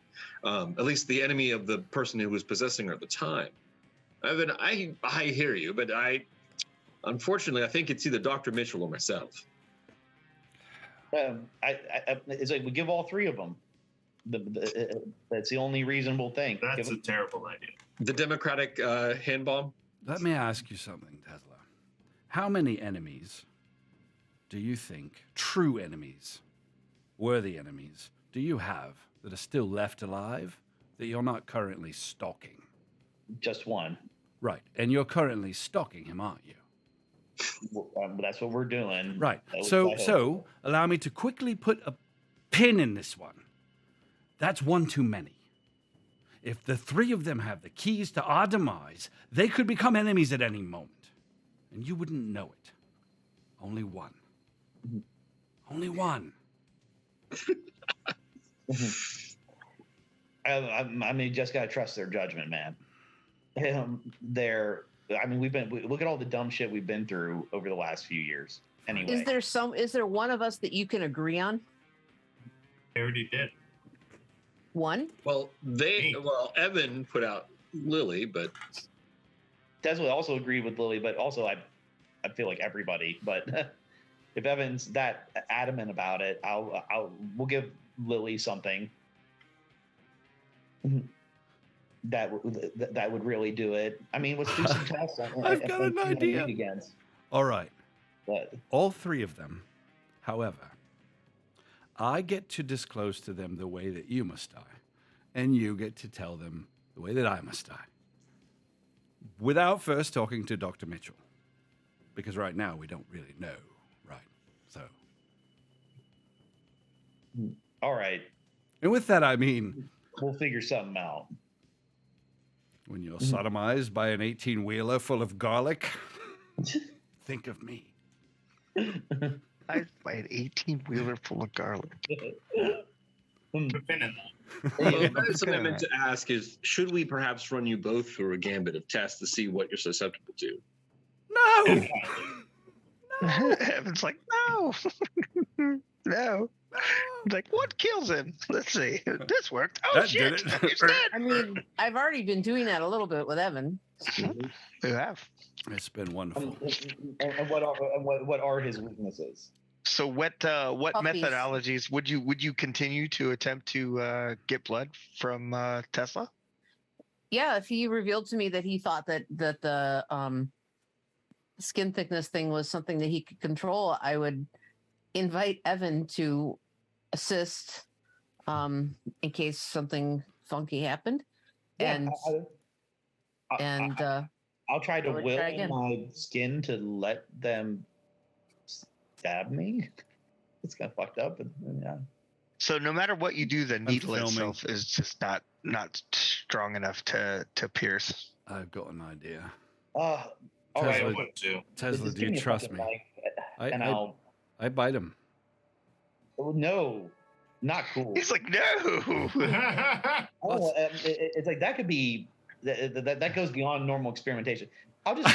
Speaker 5: At least the enemy of the person who was possessing her at the time. I hear you, but unfortunately, I think it's either Dr. Mitchell or myself.
Speaker 6: It's like we give all three of them. That's the only reasonable thing.
Speaker 7: That's a terrible idea.
Speaker 5: The Democratic hand bomb?
Speaker 1: Let me ask you something, Tezla. How many enemies do you think, true enemies, worthy enemies, do you have that are still left alive that you're not currently stalking?
Speaker 6: Just one.
Speaker 1: Right. And you're currently stalking him, aren't you?
Speaker 6: That's what we're doing.
Speaker 1: Right. So allow me to quickly put a pin in this one. That's one too many. If the three of them have the keys to our demise, they could become enemies at any moment. And you wouldn't know it. Only one. Only one.
Speaker 6: I mean, just gotta trust their judgment, man. there. I mean, look at all the dumb shit we've been through over the last few years. Anyway,
Speaker 3: Is there one of us that you can agree on?
Speaker 7: They already did.
Speaker 3: One?
Speaker 5: Well, Evan put out Lily, but
Speaker 6: Tezla also agreed with Lily, but also I feel like everybody. But if Evan's that adamant about it, we'll give Lily something that would really do it. I mean, let's do some tests.
Speaker 1: I've got an idea.
Speaker 6: Against.
Speaker 1: All right.
Speaker 6: But
Speaker 1: All three of them, however, I get to disclose to them the way that you must die, and you get to tell them the way that I must die, without first talking to Dr. Mitchell, because right now we don't really know, right? So,
Speaker 6: all right,
Speaker 1: and with that I mean,
Speaker 6: we'll figure something out.
Speaker 1: when you're sodomized by an 18-wheeler full of garlic, think of me.
Speaker 4: I by an 18-wheeler full of garlic.
Speaker 7: Been in that.
Speaker 5: well, something I meant to ask is, should we perhaps run you both through a gambit of tests to see what you're susceptible to?
Speaker 1: No!
Speaker 4: Evan's like, no. No. He's like, what kills him? Let's see. This worked. Oh,
Speaker 1: That
Speaker 4: shit.
Speaker 1: did it.
Speaker 4: It's dead.
Speaker 3: I mean, I've already been doing that a little bit with Evan.
Speaker 4: You have.
Speaker 1: It's been wonderful.
Speaker 6: And what are his weaknesses?
Speaker 4: So what
Speaker 3: Puppies.
Speaker 4: methodologies would you continue to attempt to get blood from Tezla?
Speaker 3: Yeah, if he revealed to me that he thought that the skin thickness thing was something that he could control, I would invite Evan to assist in case something funky happened. And
Speaker 6: I'll try to
Speaker 3: Try
Speaker 6: will
Speaker 3: again.
Speaker 6: my skin to let them stab me. It's kind of fucked up, and yeah.
Speaker 4: So no matter what you do, the needle
Speaker 1: filming.
Speaker 4: itself is just not strong enough to pierce.
Speaker 1: I've got an idea.
Speaker 6: All
Speaker 1: Tezla,
Speaker 6: right.
Speaker 7: I would too.
Speaker 1: Tesla,
Speaker 6: Just
Speaker 1: do
Speaker 6: give
Speaker 1: you
Speaker 6: a
Speaker 1: trust
Speaker 6: fucking
Speaker 1: me?
Speaker 6: knife, and I'll.
Speaker 1: I bite him.
Speaker 6: Oh, no, not cool.
Speaker 4: He's like, no.
Speaker 6: Oh, it's like that could be that goes beyond normal experimentation. I'll just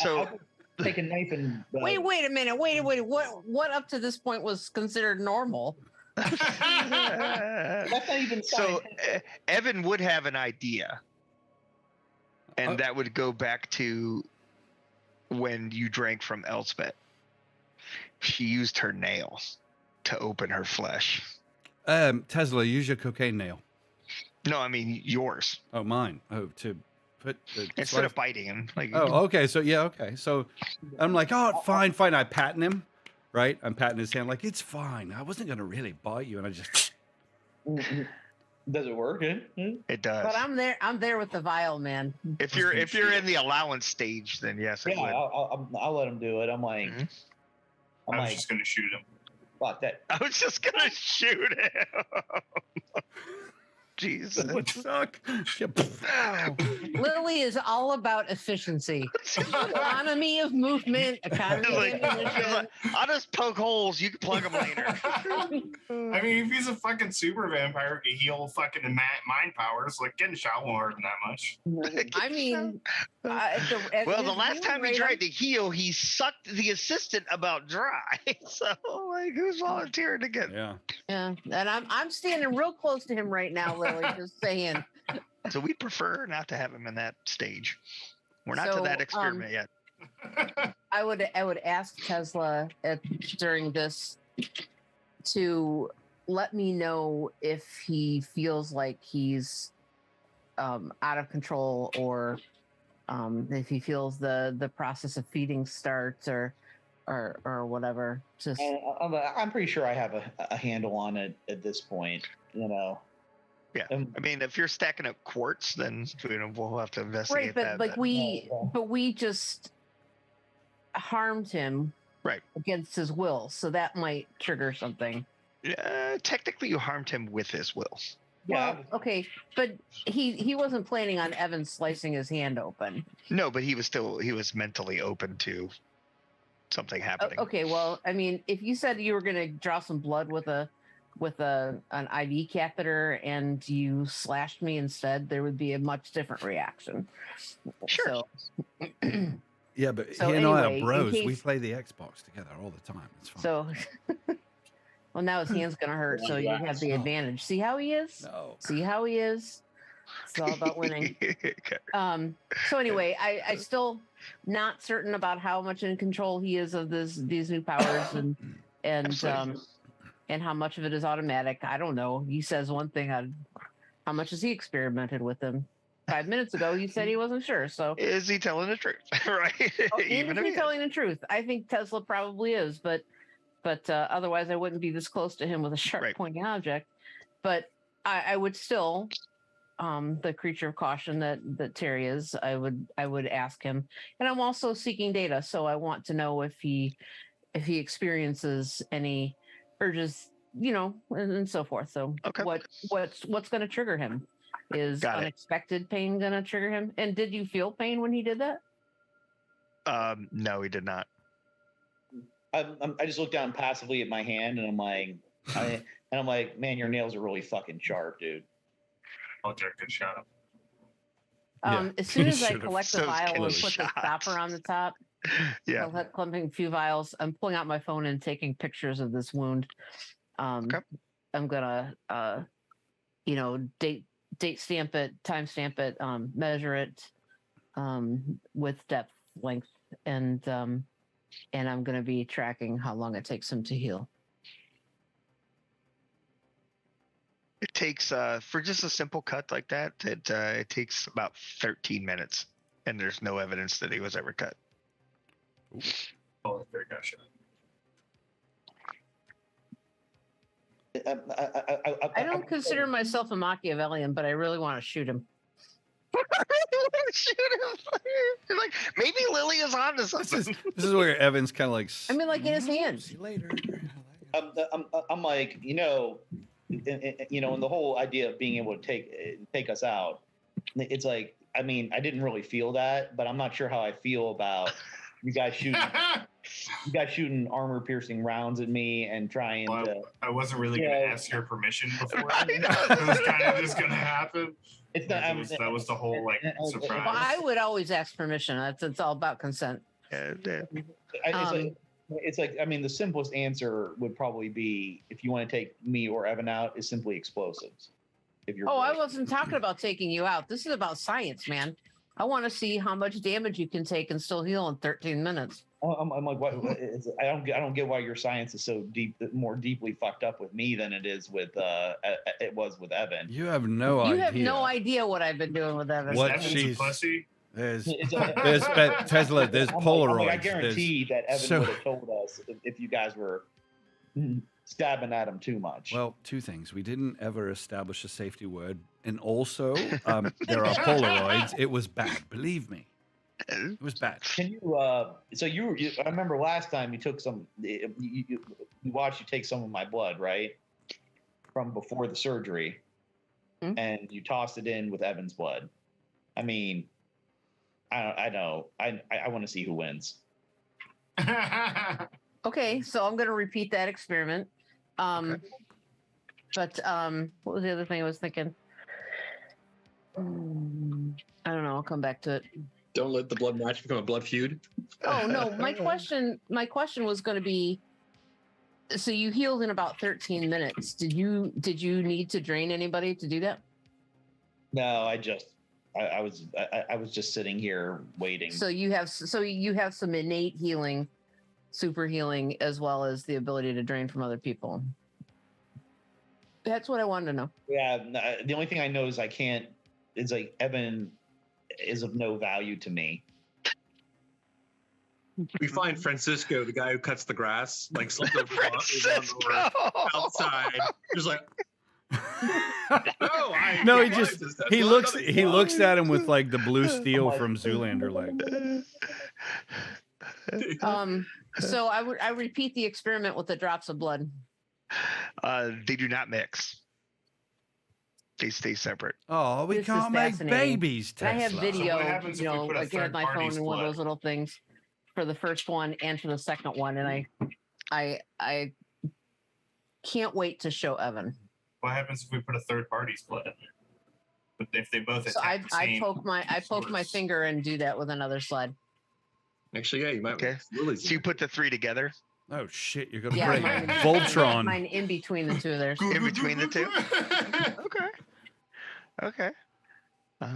Speaker 4: So-
Speaker 6: I'll take a knife and
Speaker 3: wait a minute. Wait. What up to this point was considered normal?
Speaker 6: That's not even
Speaker 4: So
Speaker 6: scientific.
Speaker 4: Evan would have an idea, and that would go back to when you drank from Elspeth. She used her nail to open her flesh.
Speaker 1: Tesla, use your cocaine nail.
Speaker 4: No, I mean yours.
Speaker 1: Oh, mine. Oh, to put the
Speaker 4: Instead of biting him, like
Speaker 1: Oh, okay. So yeah, okay. So I'm like, oh, fine. I patting him, right? I'm patting his hand, like it's fine. I wasn't gonna really bite you, and I just.
Speaker 6: Does it work?
Speaker 4: it does.
Speaker 3: But I'm there with the vial, man.
Speaker 4: If you're in the allowance stage, then yes, it
Speaker 6: Yeah,
Speaker 4: would.
Speaker 6: I'll let him do it. I'm like,
Speaker 4: Mhm.
Speaker 6: I'm
Speaker 7: I was
Speaker 6: like,
Speaker 7: just gonna shoot him.
Speaker 6: fuck that.
Speaker 4: I was just gonna shoot him. Jesus.
Speaker 1: That would suck.
Speaker 3: Lily is all about efficiency, economy of movement, economy
Speaker 4: It's
Speaker 3: of
Speaker 4: like,
Speaker 3: ammunition.
Speaker 4: I'll just poke holes. You can plug them later.
Speaker 7: I mean, if he's a fucking super vampire, he can heal fucking mind powers. Like getting shot won't hurt him that much.
Speaker 3: I mean,
Speaker 4: Well, the last time he tried to heal, he sucked the assistant about dry. So, like, who's volunteering to get?
Speaker 1: Yeah.
Speaker 3: yeah, and I'm standing real close to him right now, Lily. Just saying.
Speaker 4: So we prefer not to have him in that stage. We're not to
Speaker 3: So,
Speaker 4: that experiment yet.
Speaker 3: I would ask Tezla during this to let me know if he feels like he's out of control, or if he feels the process of feeding starts, or whatever. Just
Speaker 6: I'm pretty sure I have a handle on it at this point. You know.
Speaker 4: Yeah. I mean, if you're stacking up quartz, then we'll have to investigate
Speaker 3: right, but
Speaker 4: that.
Speaker 3: like we just harmed him
Speaker 4: Right.
Speaker 3: against his will, so that might trigger something.
Speaker 4: Technically, you harmed him with his will.
Speaker 6: Yeah.
Speaker 3: Well, okay, but he wasn't planning on Evan slicing his hand open.
Speaker 4: No, but he was mentally open to something happening.
Speaker 3: Okay, well, I mean, if you said you were going to draw some blood with a an IV catheter and you slashed me instead, there would be a much different reaction.
Speaker 4: Sure.
Speaker 3: So,
Speaker 1: Yeah, but
Speaker 3: So
Speaker 1: he and I
Speaker 3: anyway,
Speaker 1: are
Speaker 3: in
Speaker 1: bros. We
Speaker 3: case-
Speaker 1: play the Xbox together all the time. It's fine.
Speaker 3: so well, now his hand's gonna hurt, so you have the
Speaker 1: No.
Speaker 3: advantage. See how he is?
Speaker 1: No.
Speaker 3: See how he is? It's all about winning.
Speaker 4: Okay.
Speaker 3: So anyway, I still not certain about how much in control he is of these new powers and
Speaker 4: Absolutely.
Speaker 3: and how much of it is automatic. I don't know. He says one thing. How much has he experimented with them? 5 minutes ago, he said he wasn't sure. So
Speaker 4: Is he telling the truth? Right.
Speaker 3: even if
Speaker 4: if
Speaker 3: he's
Speaker 4: he
Speaker 3: telling the truth, I think Tesla probably is. But otherwise, I wouldn't be this close to him with a sharp
Speaker 4: Right.
Speaker 3: pointing object. But I would still, the creature of caution that Terry is, I would ask him, and I'm also seeking data, so I want to know if he experiences any urges, and so forth. So
Speaker 4: Okay.
Speaker 3: what's going to trigger him? Is
Speaker 4: Got it.
Speaker 3: unexpected pain going to trigger him? And did you feel pain when he did that?
Speaker 4: No, he did not.
Speaker 6: I just look down passively at my hand and I'm like, man, your nails are really fucking sharp, dude.
Speaker 7: I'll take a good shot.
Speaker 1: Yeah,
Speaker 3: As soon
Speaker 1: he
Speaker 3: as I
Speaker 1: should've.
Speaker 3: collect the
Speaker 4: Those
Speaker 3: vial and
Speaker 4: killer
Speaker 3: put the
Speaker 4: shots.
Speaker 3: stopper on the top,
Speaker 4: Yeah.
Speaker 3: clumping a few vials, I'm pulling out my phone and taking pictures of this wound.
Speaker 4: Okay.
Speaker 3: I'm gonna, date stamp it, time stamp it, measure it, with depth, length, and I'm gonna be tracking how long it takes him to heal.
Speaker 4: It takes for just a simple cut like that. It takes about 13 minutes, and there's no evidence that he was ever cut.
Speaker 7: Oh, there got shot.
Speaker 3: I don't consider myself a Machiavellian, but I really want to shoot him.
Speaker 4: Shoot him! You're like, maybe Lily is onto something.
Speaker 1: This is where Evan's kind of like.
Speaker 3: I mean, like in his hand.
Speaker 1: See you later.
Speaker 6: I'm like, in the whole idea of being able to take us out, it's like, I mean, I didn't really feel that, but I'm not sure how I feel about you guys shooting armor piercing rounds at me and trying to.
Speaker 7: I wasn't really going to ask your permission before.
Speaker 4: I know.
Speaker 7: It was kind of just going to happen.
Speaker 6: It's not.
Speaker 7: That was the whole surprise.
Speaker 3: Well, I would always ask permission. It's all about consent.
Speaker 6: It's like I mean, the simplest answer would probably be if you want to take me or Evan out is simply explosives. If you're.
Speaker 3: I wasn't talking about taking you out. This is about science, man. I want to see how much damage you can take and still heal in 13 minutes.
Speaker 6: I'm like, what? I don't get why your science is so more deeply fucked up with me than it is with it was with Evan.
Speaker 1: You have no idea.
Speaker 3: You have no idea what I've been doing with Evan.
Speaker 1: What
Speaker 7: Evan's
Speaker 1: she's-
Speaker 7: a pussy.
Speaker 1: There's Tezla. There's Polaroids.
Speaker 6: I guarantee that Evan
Speaker 1: so-
Speaker 6: would have told us if you guys were stabbing at him too much.
Speaker 1: Well, two things. We didn't ever establish a safety word, and also there are Polaroids. It was bad. Believe me, it was bad.
Speaker 6: Can you? So you I remember last time you took some. You watched you take some of my blood, right? From before the surgery, and you tossed it in with Evan's blood. I mean, I know. I want to see who wins.
Speaker 3: Okay, so I'm going to repeat that experiment.
Speaker 4: Okay.
Speaker 3: But what was the other thing I was thinking? I don't know. I'll come back to it.
Speaker 5: Don't let the blood match become a blood feud.
Speaker 3: Oh no, my question was going to be, so you healed in about 13 minutes. Did you need to drain anybody to do that?
Speaker 6: No, I was just sitting here waiting.
Speaker 3: So you have some innate healing, super healing, as well as the ability to drain from other people. That's what I wanted to know.
Speaker 6: Yeah, the only thing I know is I can't. It's like Evan is of no value to me.
Speaker 5: We find Francisco, the guy who cuts the grass, like slumped over
Speaker 4: Francisco!
Speaker 5: outside, just like.
Speaker 1: No, he looks at him with like the blue steel from Zoolander, like.
Speaker 3: So I repeat the experiment with the drops of blood.
Speaker 4: They do not mix. They stay separate.
Speaker 1: Oh, we
Speaker 3: This is
Speaker 1: can't make
Speaker 3: fascinating.
Speaker 1: babies.
Speaker 3: I have
Speaker 1: Tesla.
Speaker 3: video,
Speaker 7: So what happens if we put a
Speaker 3: like I had
Speaker 7: third
Speaker 3: my phone
Speaker 7: party's
Speaker 3: in one of
Speaker 7: blood?
Speaker 3: those little things for the first one and for the second one, and I can't wait to show Evan.
Speaker 7: What happens if we put a third party's blood in there? But if they both
Speaker 3: So
Speaker 7: attack the same
Speaker 3: poke my
Speaker 7: source.
Speaker 3: finger and do that with another slide.
Speaker 5: Actually, yeah, you might.
Speaker 4: Okay.
Speaker 5: Lily's
Speaker 4: So you put the 3 together
Speaker 1: Oh shit! You're gonna
Speaker 3: Yeah,
Speaker 1: break
Speaker 3: mine-
Speaker 1: Voltron.
Speaker 3: Mine in between the two of theirs.
Speaker 4: in between the two. Okay.
Speaker 3: What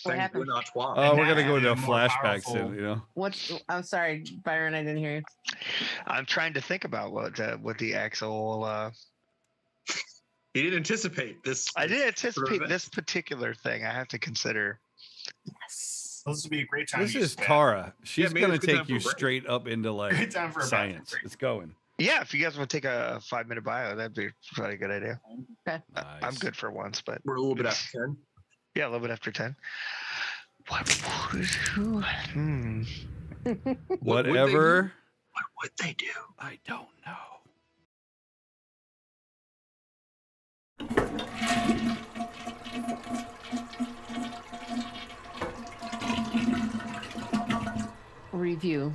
Speaker 5: Thank
Speaker 3: happened?
Speaker 5: you, not toi.
Speaker 1: Oh,
Speaker 7: And
Speaker 1: we're
Speaker 7: that
Speaker 1: gonna go into a
Speaker 7: added more
Speaker 1: flashback
Speaker 7: powerful-
Speaker 1: soon. You know.
Speaker 3: What's? I'm sorry, Byron. I didn't hear you.
Speaker 4: I'm trying to think about what the actual.
Speaker 5: He didn't anticipate this.
Speaker 4: I didn't
Speaker 5: sort of
Speaker 4: anticipate
Speaker 5: event.
Speaker 4: this particular thing. I have to consider.
Speaker 3: Yes.
Speaker 7: This would be a great time.
Speaker 1: This
Speaker 7: to
Speaker 1: is
Speaker 7: spend.
Speaker 1: Tara. She's
Speaker 5: maybe
Speaker 1: gonna
Speaker 5: it's a good time
Speaker 1: take
Speaker 5: for
Speaker 1: you
Speaker 5: a break.
Speaker 1: straight up into like
Speaker 7: Great time for a
Speaker 1: science.
Speaker 7: bathroom break.
Speaker 1: It's going.
Speaker 4: Yeah, if you guys want to take a 5-minute bio, that'd be probably a good idea.
Speaker 3: Okay.
Speaker 4: I'm
Speaker 1: Nice.
Speaker 4: good for once, but
Speaker 5: We're a little bit after 10.
Speaker 4: yeah, a little bit after 10. Who?
Speaker 5: What would they
Speaker 1: Whatever.
Speaker 5: What would they do?
Speaker 1: I don't know.
Speaker 3: Review.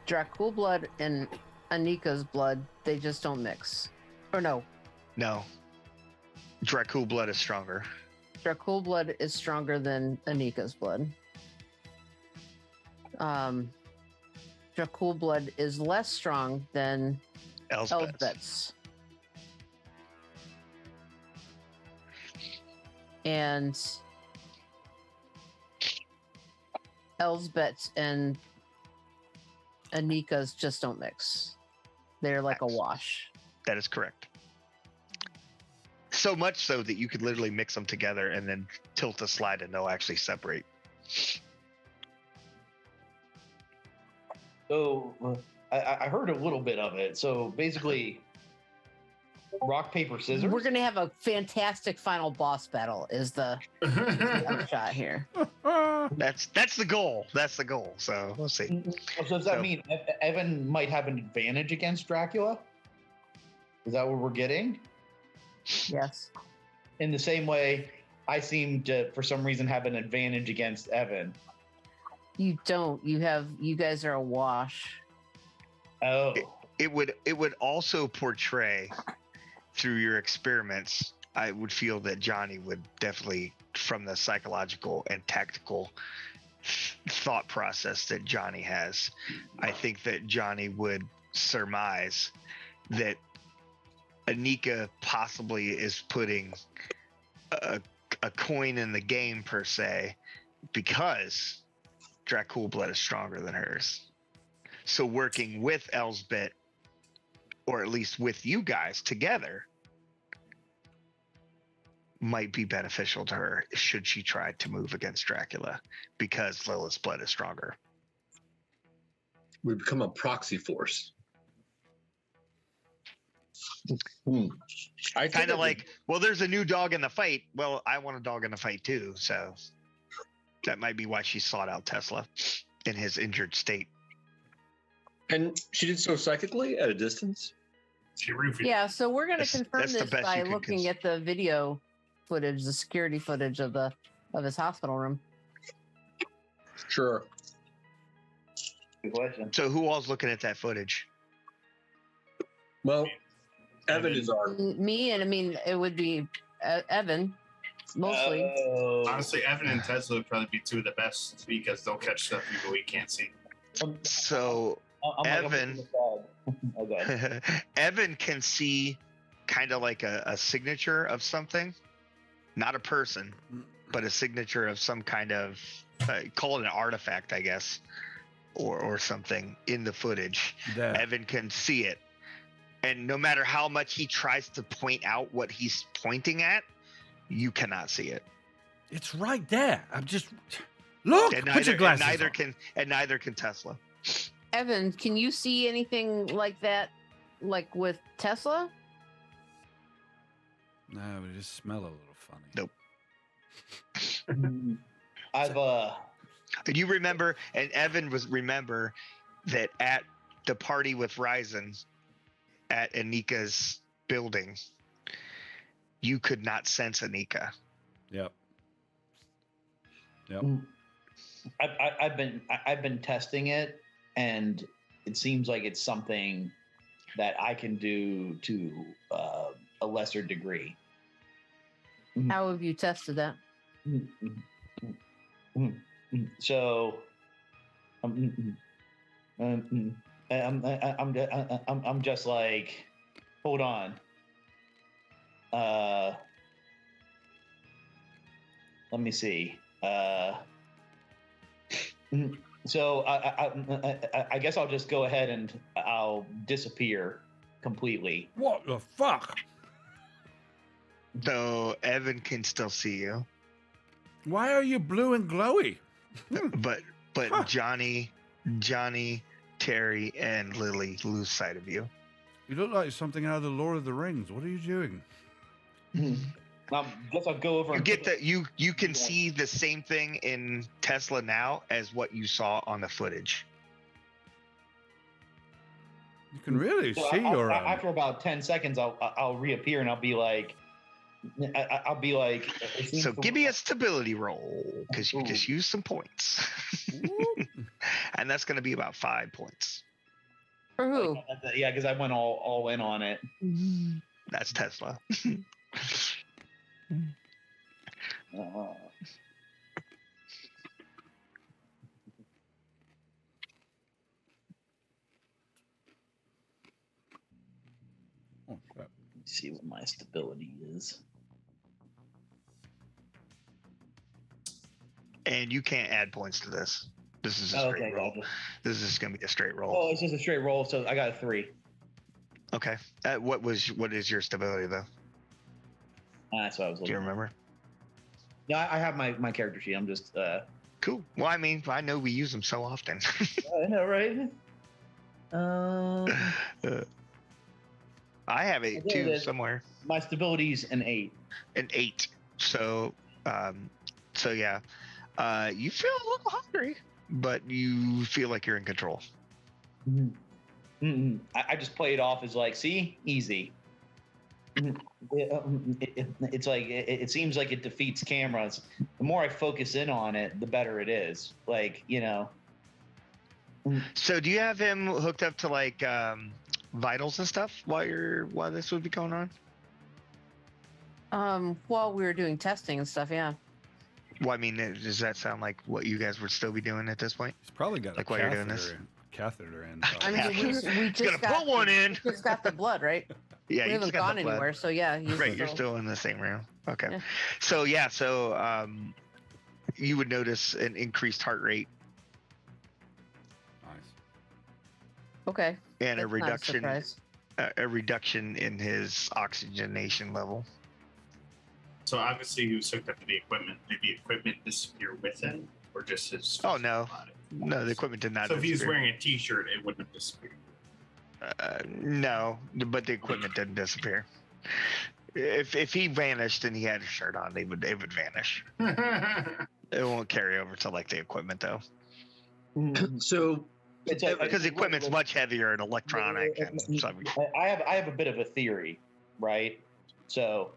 Speaker 3: Dracul blood and Anika's blood, they just don't mix. Or no,
Speaker 4: No. Dracul blood is stronger.
Speaker 3: Dracul blood is stronger than Anika's blood. Dracul blood is less strong than
Speaker 4: Elsbeth.
Speaker 3: Elspeth's. And Elsbeth's and Anika's just don't mix. They're like a wash.
Speaker 4: That is correct. So much so that you could literally mix them together and then tilt a slide and they'll actually separate.
Speaker 6: So I heard a little bit of it. So basically, rock, paper, scissors.
Speaker 3: We're gonna have a fantastic final boss battle. Is the shot here?
Speaker 4: That's the goal. That's the goal. So we'll see.
Speaker 6: So does that
Speaker 4: So-
Speaker 6: mean Evan might have an advantage against Dracula? Is that what we're getting?
Speaker 3: Yes.
Speaker 6: In the same way, I seem to, for some reason, have an advantage against Evan.
Speaker 3: You don't. You guys are a wash.
Speaker 6: Oh,
Speaker 4: It would also portray through your experiments. I would feel that Johnny would definitely, from the psychological and tactical thought process that Johnny has, I think that Johnny would surmise that Anika possibly is putting a coin in the game per se, because Dracul blood is stronger than hers. So working with Elsbeth, or at least with you guys together, might be beneficial to her should she try to move against Dracula, because Lilith's blood is stronger.
Speaker 5: We become a proxy force. I
Speaker 4: Kind of like, well, there's a new dog in the fight. Well, I want a dog in the fight too. So that might be why she sought out Tezla in his injured state.
Speaker 5: And she did so psychically at a distance.
Speaker 7: She roofied.
Speaker 3: Yeah. So we're gonna
Speaker 4: That's-
Speaker 3: confirm
Speaker 4: that's the
Speaker 3: this
Speaker 4: best
Speaker 3: by
Speaker 4: you can
Speaker 3: looking at the video footage, the security footage of his hospital room.
Speaker 5: Sure.
Speaker 6: good question.
Speaker 4: So who all's looking at that footage?
Speaker 5: Well, Evan is our.
Speaker 3: Me and I mean it would be Evan mostly.
Speaker 6: Oh.
Speaker 7: Honestly, Evan and Tezla would probably be two of the best because they'll catch stuff people we can't see.
Speaker 4: So
Speaker 6: I'm
Speaker 4: Evan-
Speaker 6: Oh, God.
Speaker 4: Evan can see kind of like a signature of something, not a person, but a signature of some kind of, call it an artifact, I guess, or something in the footage.
Speaker 1: That.
Speaker 4: Evan can see it. And no matter how much he tries to point out what he's pointing at, you cannot see it.
Speaker 1: It's right there. I'm just look.
Speaker 4: And
Speaker 1: Put your glasses
Speaker 4: neither can Tezla.
Speaker 3: Evan, can you see anything like that, like with Tezla?
Speaker 1: on. No, we just smell a little funny.
Speaker 4: Nope.
Speaker 6: I've
Speaker 4: And you remember, and Evan remember that at the party with Ryzen at Anika's building, you could not sense Anika.
Speaker 1: Yep. Yep.
Speaker 6: I've been testing it, and it seems like it's something that I can do to a lesser degree.
Speaker 3: How have you tested that?
Speaker 6: So, I'm just like, hold on. Let me see. So I guess I'll just go ahead and I'll disappear completely.
Speaker 1: What the fuck?
Speaker 4: Though Evan can still see you,
Speaker 1: Why are you blue and glowy?
Speaker 4: but
Speaker 1: Huh.
Speaker 4: Johnny, Terry, and Lily lose sight of you.
Speaker 1: You look like something out of the Lord of the Rings. What are you doing?
Speaker 6: Guess I'll go over.
Speaker 4: You
Speaker 6: and
Speaker 4: get
Speaker 6: put
Speaker 4: that you can see the same thing in Tezla now as what you saw on the footage.
Speaker 1: You can really
Speaker 6: So
Speaker 1: see your.
Speaker 6: after about 10 seconds, I'll reappear and I'll be like.
Speaker 4: So give me a stability roll because you just used some points, and that's going to be about 5 points.
Speaker 3: For who?
Speaker 6: Yeah, because I went all in on it.
Speaker 4: That's Tezla.
Speaker 1: Oh, crap.
Speaker 6: Let's see what my stability is.
Speaker 4: And you can't add points to this. This is a straight roll.
Speaker 6: Gotcha.
Speaker 4: This is going to be a straight roll.
Speaker 6: Oh, it's just a straight roll, so I got a 3.
Speaker 4: Okay. What is your stability though?
Speaker 6: That's what I was
Speaker 4: Do
Speaker 6: looking.
Speaker 4: you remember?
Speaker 6: Yeah, I have my character sheet. I'm just.
Speaker 4: Cool. Well, I mean, I know we use them so often.
Speaker 6: I know, right?
Speaker 4: I have 8
Speaker 6: There it
Speaker 4: too
Speaker 6: is.
Speaker 4: somewhere.
Speaker 6: My stability's an 8.
Speaker 4: An 8. So yeah. You feel a little hungry, but you feel like you're in control.
Speaker 6: I just play it off as like, see, easy. It's like it seems like it defeats cameras. The more I focus in on it, the better it is. Like, you know.
Speaker 4: So do you have him hooked up to like vitals and stuff while this would be going on?
Speaker 3: While we were doing testing and stuff, yeah.
Speaker 4: Well, I mean, does that sound like what you guys would still be doing at this point?
Speaker 1: He's probably got
Speaker 4: Like
Speaker 1: a
Speaker 4: while you're doing this?
Speaker 1: catheter in.
Speaker 3: I mean, we
Speaker 4: Gotta
Speaker 3: just got
Speaker 4: put one in.
Speaker 3: we just got the blood, right?
Speaker 4: Yeah,
Speaker 3: We
Speaker 4: you
Speaker 3: haven't
Speaker 4: just got
Speaker 3: gone
Speaker 4: the blood.
Speaker 3: anywhere, so yeah. He's
Speaker 4: Right, you're still in the same room. Okay.
Speaker 3: Yeah.
Speaker 4: So you would notice an increased heart rate
Speaker 1: Nice.
Speaker 3: okay.
Speaker 4: and
Speaker 3: That's not a surprise.
Speaker 4: a reduction in his oxygenation level.
Speaker 7: So obviously he was hooked up to the equipment. Did the equipment disappear with him, or just his?
Speaker 4: Oh, no.
Speaker 7: body?
Speaker 4: No, the equipment did not
Speaker 7: So if he was
Speaker 4: disappear.
Speaker 7: wearing a T-shirt, it wouldn't have disappeared.
Speaker 4: No, but the equipment didn't disappear. If he vanished and he had a shirt on, they would vanish. It won't carry over to like the equipment though,
Speaker 5: So
Speaker 6: It's like,
Speaker 4: because the equipment's much heavier and electronic and stuff.
Speaker 6: I have a bit of a theory, right? So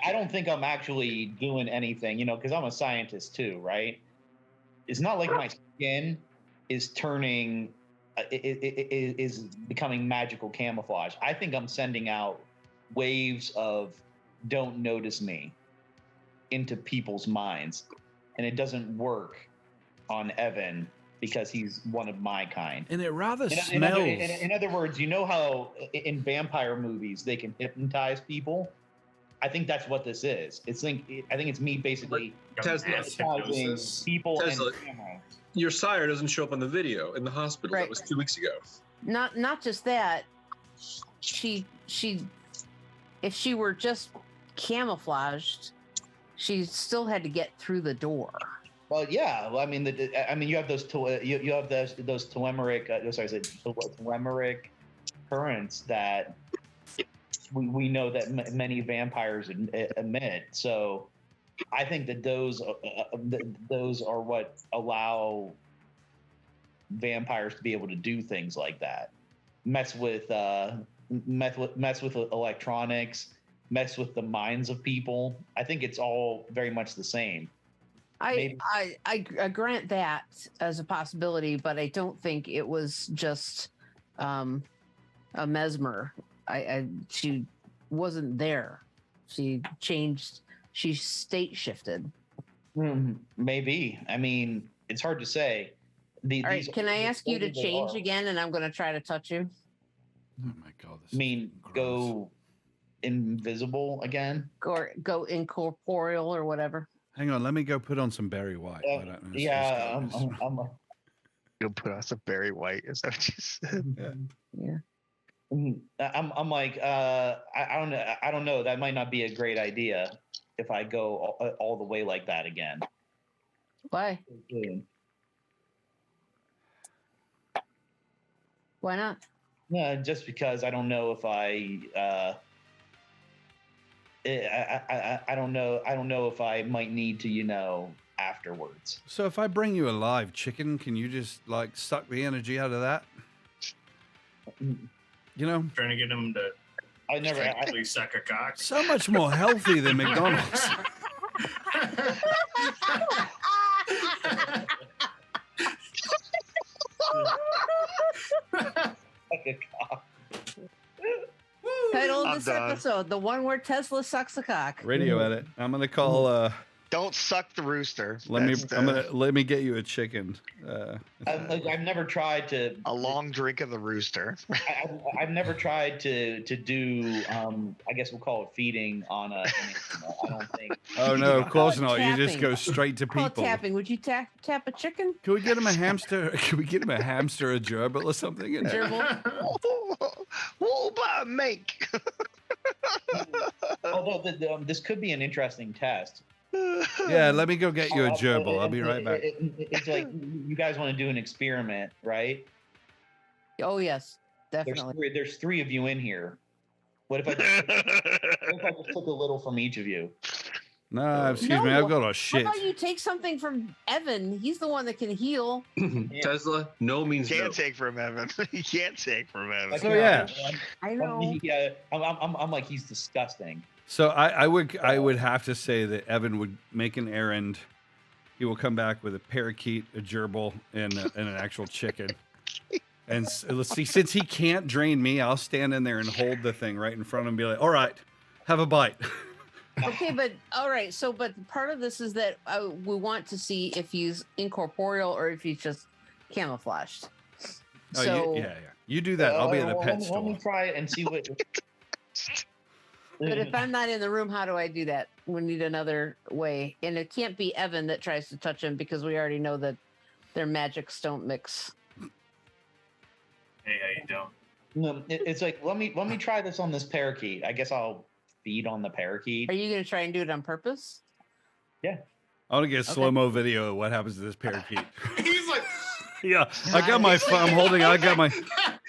Speaker 6: I don't think I'm actually doing anything, you know, because I'm a scientist too, right? It's not like my skin is turning, is becoming magical camouflage. I think I'm sending out waves of "don't notice me" into people's minds, and it doesn't work on Evan because he's one of my kind.
Speaker 1: And it rather
Speaker 6: In
Speaker 1: smells.
Speaker 6: other words, you know how in vampire movies they can hypnotize people? I think that's what this is. I think it's me basically
Speaker 5: Tezla,
Speaker 7: Mass
Speaker 6: hypnotizing
Speaker 7: hypnosis.
Speaker 6: people
Speaker 5: Tezla.
Speaker 6: and cameras.
Speaker 5: your sire doesn't show up on the video in the hospital.
Speaker 3: Right.
Speaker 5: That was 2 weeks ago.
Speaker 3: Not just that. She if she were just camouflaged, she still had to get through the door.
Speaker 6: Well, yeah. Well, I mean, you have those you have those telomeric telomeric currents that we know that many vampires emit. So I think that those are what allow vampires to be able to do things like that, mess with electronics, mess with the minds of people. I think it's all very much the same.
Speaker 3: I grant that as a possibility, but I don't think it was just a mesmer. She wasn't there. She changed. She state shifted.
Speaker 6: Maybe. I mean, it's hard to say.
Speaker 3: All right, can I ask you to
Speaker 6: older they
Speaker 3: change
Speaker 6: are.
Speaker 3: again? And I'm going to try to touch you.
Speaker 1: Oh my god! This
Speaker 6: I mean,
Speaker 1: is gross.
Speaker 6: go invisible again.
Speaker 3: Or go incorporeal or whatever.
Speaker 1: Hang on, let me go put on some Barry White. Why don't I
Speaker 6: Yeah,
Speaker 1: just go
Speaker 6: I'm
Speaker 4: You'll put on some Barry White. Is that what you said?
Speaker 3: Yeah.
Speaker 6: I'm like, I don't know. That might not be a great idea if I go all the way like that again.
Speaker 3: Why? Why not?
Speaker 6: No, just because I don't know if I don't know. I don't know if I might need to, afterwards.
Speaker 1: So if I bring you a live chicken, can you just like suck the energy out of that? You know,
Speaker 7: Trying to get him to
Speaker 6: I never.
Speaker 7: technically suck a cock.
Speaker 1: so much more healthy than McDonald's.
Speaker 3: Title of
Speaker 4: I'm
Speaker 3: this
Speaker 4: done.
Speaker 3: episode: the one where Tesla sucks a cock.
Speaker 1: Radio edit. I'm gonna call.
Speaker 4: Don't suck the rooster.
Speaker 1: Let me get you a chicken.
Speaker 6: I've never tried to.
Speaker 4: a long drink of the rooster.
Speaker 6: I've never tried to do. I guess we'll call it feeding on a. I don't think.
Speaker 1: Oh no, of course
Speaker 3: Call it
Speaker 1: not. You just
Speaker 3: tapping.
Speaker 1: go straight to
Speaker 3: Call it
Speaker 1: people.
Speaker 3: tapping. Would you tap a chicken?
Speaker 1: Can we get him a hamster? Can we get him a hamster, a gerbil, or something? And-
Speaker 3: Gerbil?
Speaker 4: What about make?
Speaker 6: Although this could be an interesting test.
Speaker 1: Yeah, let me go get you a gerbil. I'll be right back.
Speaker 6: It's like you guys want to do an experiment, right?
Speaker 3: Oh yes, definitely.
Speaker 6: There's three of you in here. What if I just took a little from each of you?
Speaker 1: No, excuse me.
Speaker 3: No.
Speaker 1: I've got a
Speaker 3: How
Speaker 1: shit.
Speaker 3: about you take something from Evan? He's the one that can heal.
Speaker 5: Tesla, no means no.
Speaker 4: Can't take from Evan. You can't take from Evan.
Speaker 1: So, yeah.
Speaker 3: I know.
Speaker 6: Yeah, I'm like he's disgusting.
Speaker 1: So I would have to say that Evan would make an errand. He will come back with a parakeet, a gerbil, and an actual chicken. And let's see, since he can't drain me, I'll stand in there and hold the thing right in front of him and be like, "All right, have a bite."
Speaker 3: Okay, but all right. So, but part of this is that we want to see if he's incorporeal or if he's just camouflaged.
Speaker 1: Oh,
Speaker 3: So,
Speaker 1: yeah. You do that. I'll be at the pet
Speaker 6: Let
Speaker 1: store.
Speaker 6: me try it and see what.
Speaker 3: but if I'm not in the room, how do I do that? We need another way, and it can't be Evan that tries to touch him because we already know that their magics don't mix.
Speaker 7: Hey, how you doing?
Speaker 6: No, it's like let me try this on this parakeet. I guess I'll feed on the parakeet.
Speaker 3: Are you going to try and do it on purpose?
Speaker 1: I want to get a slow-mo video of what happens to this parakeet.
Speaker 7: He's like,
Speaker 1: Yeah, I got my phone. I'm holding. I got my phone.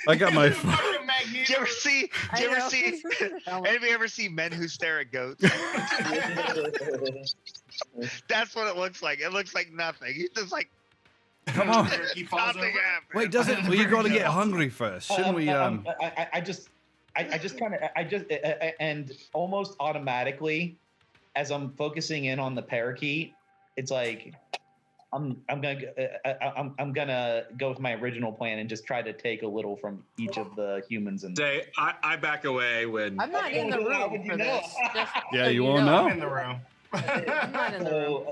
Speaker 4: Do you ever see? Do you
Speaker 3: I
Speaker 4: ever
Speaker 3: know.
Speaker 4: see? Anybody ever see Men Who Stare at Goats? That's what it looks like. It looks like nothing. He's just like,
Speaker 1: Come on.
Speaker 7: He falls
Speaker 4: nothing
Speaker 7: over.
Speaker 4: happened.
Speaker 1: Wait, doesn't? Well, you got to get hungry first, shouldn't we?
Speaker 6: I just and almost automatically, as I'm focusing in on the parakeet, it's like I'm gonna go with my original plan and just try to take a little from each of the humans and.
Speaker 5: Say, I back away when.
Speaker 3: I'm not in the
Speaker 6: How would
Speaker 3: room
Speaker 6: you
Speaker 3: for
Speaker 6: know?
Speaker 3: this. Just
Speaker 1: Yeah,
Speaker 3: so
Speaker 1: you won't
Speaker 3: know.
Speaker 7: I'm in the room.
Speaker 3: I'm not in the room.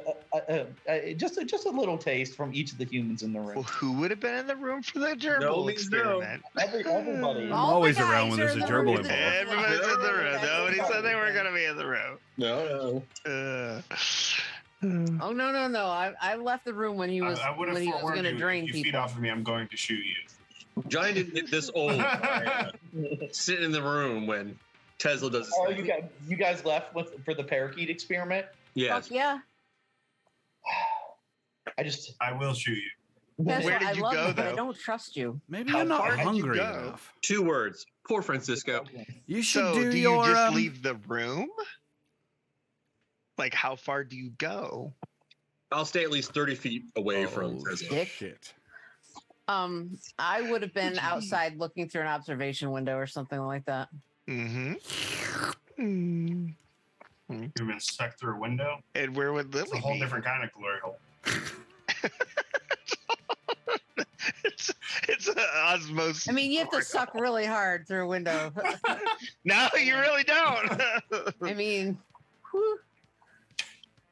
Speaker 6: So, just a little taste from each of the humans in the
Speaker 4: Well,
Speaker 6: room.
Speaker 4: who would have been in the room for the gerbil
Speaker 5: No means no.
Speaker 4: experiment?
Speaker 6: Everybody.
Speaker 1: I'm
Speaker 3: All the
Speaker 1: always
Speaker 3: guys
Speaker 1: around when
Speaker 3: are
Speaker 1: there's
Speaker 3: in
Speaker 1: a
Speaker 3: the
Speaker 1: gerbil
Speaker 3: room.
Speaker 1: involved.
Speaker 4: Everybody's in the room. Nobody said they were going to be in the room.
Speaker 5: No.
Speaker 3: Oh no! I left the room when he was
Speaker 7: I would have
Speaker 3: when he was
Speaker 7: forewarned
Speaker 3: going to
Speaker 7: you.
Speaker 3: drain
Speaker 7: If you feed
Speaker 3: people.
Speaker 7: off of me, I'm going to shoot you.
Speaker 5: Johnny didn't get this old. Sitting in the room when Tesla does this
Speaker 6: Oh,
Speaker 5: thing.
Speaker 6: you guys left for the parakeet experiment?
Speaker 5: Yes.
Speaker 3: Fuck yeah!
Speaker 7: I will shoot you.
Speaker 3: That's
Speaker 4: Where
Speaker 3: why
Speaker 4: did
Speaker 3: I
Speaker 4: you
Speaker 3: love
Speaker 4: go,
Speaker 3: you, but I
Speaker 4: though?
Speaker 3: don't trust you.
Speaker 1: Maybe
Speaker 4: How
Speaker 1: you're not
Speaker 4: far did you
Speaker 1: hungry
Speaker 4: go?
Speaker 1: enough.
Speaker 5: 2 words. Poor Francisco.
Speaker 1: You should
Speaker 4: So,
Speaker 1: do
Speaker 4: do
Speaker 1: your.
Speaker 4: you just leave the room? Like, how far do you go?
Speaker 5: I'll stay at least 30 feet away from Tesla.
Speaker 3: Dick.
Speaker 1: Shit.
Speaker 3: I would have been outside looking through an observation window or something like that.
Speaker 4: Mm-hmm.
Speaker 7: You've been sucked through a window.
Speaker 4: And where would Lily
Speaker 7: It's a whole
Speaker 4: be?
Speaker 7: different kind of glory hole.
Speaker 4: it's a osmosis.
Speaker 3: I mean, you have to suck really hard through a window.
Speaker 4: No, you really don't.
Speaker 3: I mean, whew.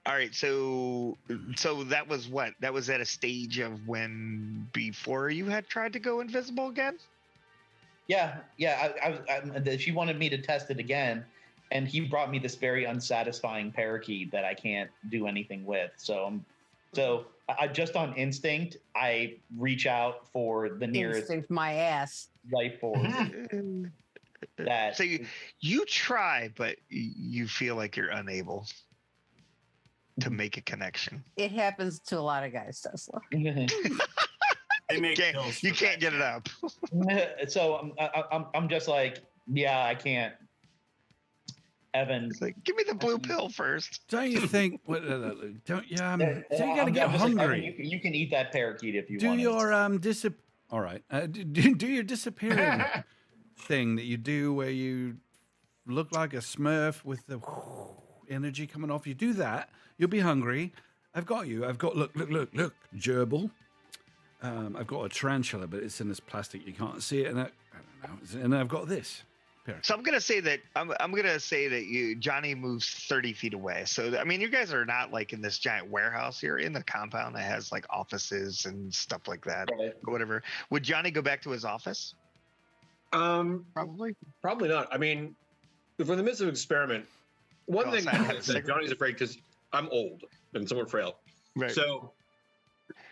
Speaker 4: All right, so that was what? That was at a stage of when before you had tried to go invisible again?
Speaker 6: Yeah. She wanted me to test it again, and he brought me this very unsatisfying parakeet that I can't do anything with. So I just on instinct, I reach out for the nearest
Speaker 3: Instinct my ass.
Speaker 6: life force. That
Speaker 4: So you try, but you feel like you're unable to make a connection.
Speaker 3: It happens to a lot of guys, Tesla.
Speaker 7: They make pills
Speaker 4: You
Speaker 7: for
Speaker 4: can't
Speaker 7: that
Speaker 4: get it up.
Speaker 6: So I'm just like, yeah, I can't. Evan,
Speaker 4: It's like, give me the blue pill first.
Speaker 1: Don't you think? Don't you? So you
Speaker 6: I'm
Speaker 1: got to get
Speaker 6: just like,
Speaker 1: hungry.
Speaker 6: Evan, you can eat that parakeet if you
Speaker 1: Do
Speaker 6: want.
Speaker 1: your All right. Do your disappearing thing that you do where you look like a Smurf with the energy coming off. You do that. You'll be hungry. I've got you. I've got look, gerbil. I've got a tarantula, but it's in this plastic. You can't see it, and I don't know. And I've got this.
Speaker 4: So I'm gonna say that Johnny moves 30 feet away. So I mean, you guys are not like in this giant warehouse. You're in the compound that has like offices and stuff like that,
Speaker 6: Right.
Speaker 4: or whatever. Would Johnny go back to his office?
Speaker 5: Probably not. I mean, if we're in the midst of an experiment, one
Speaker 4: Go
Speaker 5: thing
Speaker 4: outside.
Speaker 5: is that Johnny's afraid because I'm old and somewhat frail.
Speaker 4: Right.
Speaker 5: So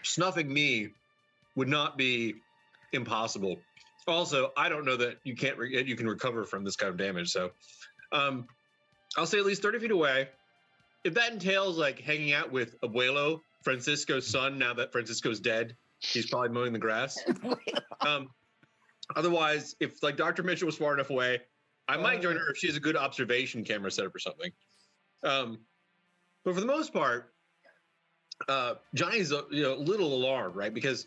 Speaker 5: snuffing me would not be impossible. Also, I don't know that you can recover from this kind of damage. So I'll say at least 30 feet away. If that entails like hanging out with Abuelo, Francisco's son, now that Francisco's dead, he's probably mowing the grass. Otherwise, if like Dr. Mitchell was far enough away, I might join her if she has a good observation camera set up or something. But for the most part, Johnny's a little alarmed, right? Because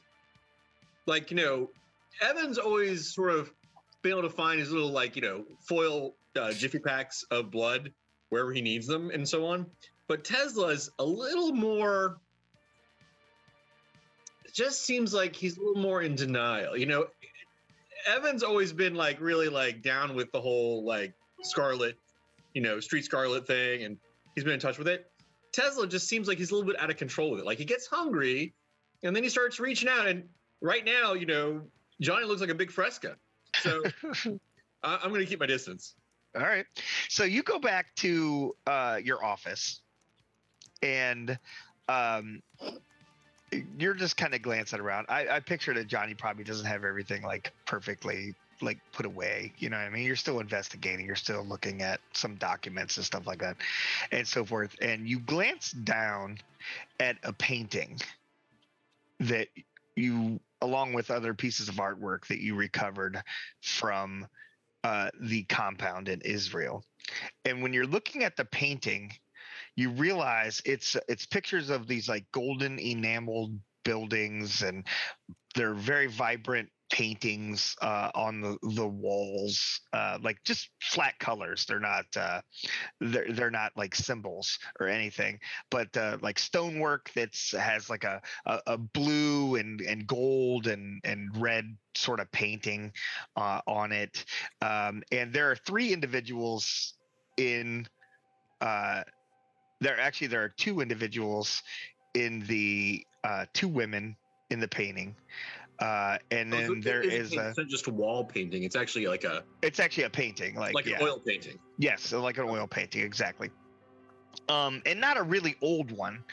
Speaker 5: like, Evan's always sort of been able to find his little like, foil jiffy packs of blood wherever he needs them and so on. But Tesla's a little more, it just seems like he's a little more in denial. Evan's always been like really like down with the whole like Scarlet, Street Scarlet thing, and he's been in touch with it. Tezla just seems like he's a little bit out of control with it. Like he gets hungry and then he starts reaching out, and right now, Johnny looks like a big Fresca. So I'm going to keep my distance.
Speaker 4: All right. So you go back to your office, and you're just kind of glancing around. I picture that Johnny probably doesn't have everything like perfectly like put away. You know what I mean? You're still investigating. You're still looking at some documents and stuff like that, and so forth. And you glance down at a painting that you, along with other pieces of artwork that you recovered from the compound in Israel. And when you're looking at the painting, you realize it's pictures of these like golden enameled buildings, and they're very vibrant paintings on the walls, like just flat colors. They're not they're not like symbols or anything, but like stonework has like a blue and gold and red sort of painting on it. And there are three individuals in there are two individuals in the two women in the painting. And then there is
Speaker 5: it's not just a wall painting. It's actually like
Speaker 4: it's actually a painting, like
Speaker 5: an oil painting.
Speaker 4: Yes, so like an oil painting, exactly. And not a really old one,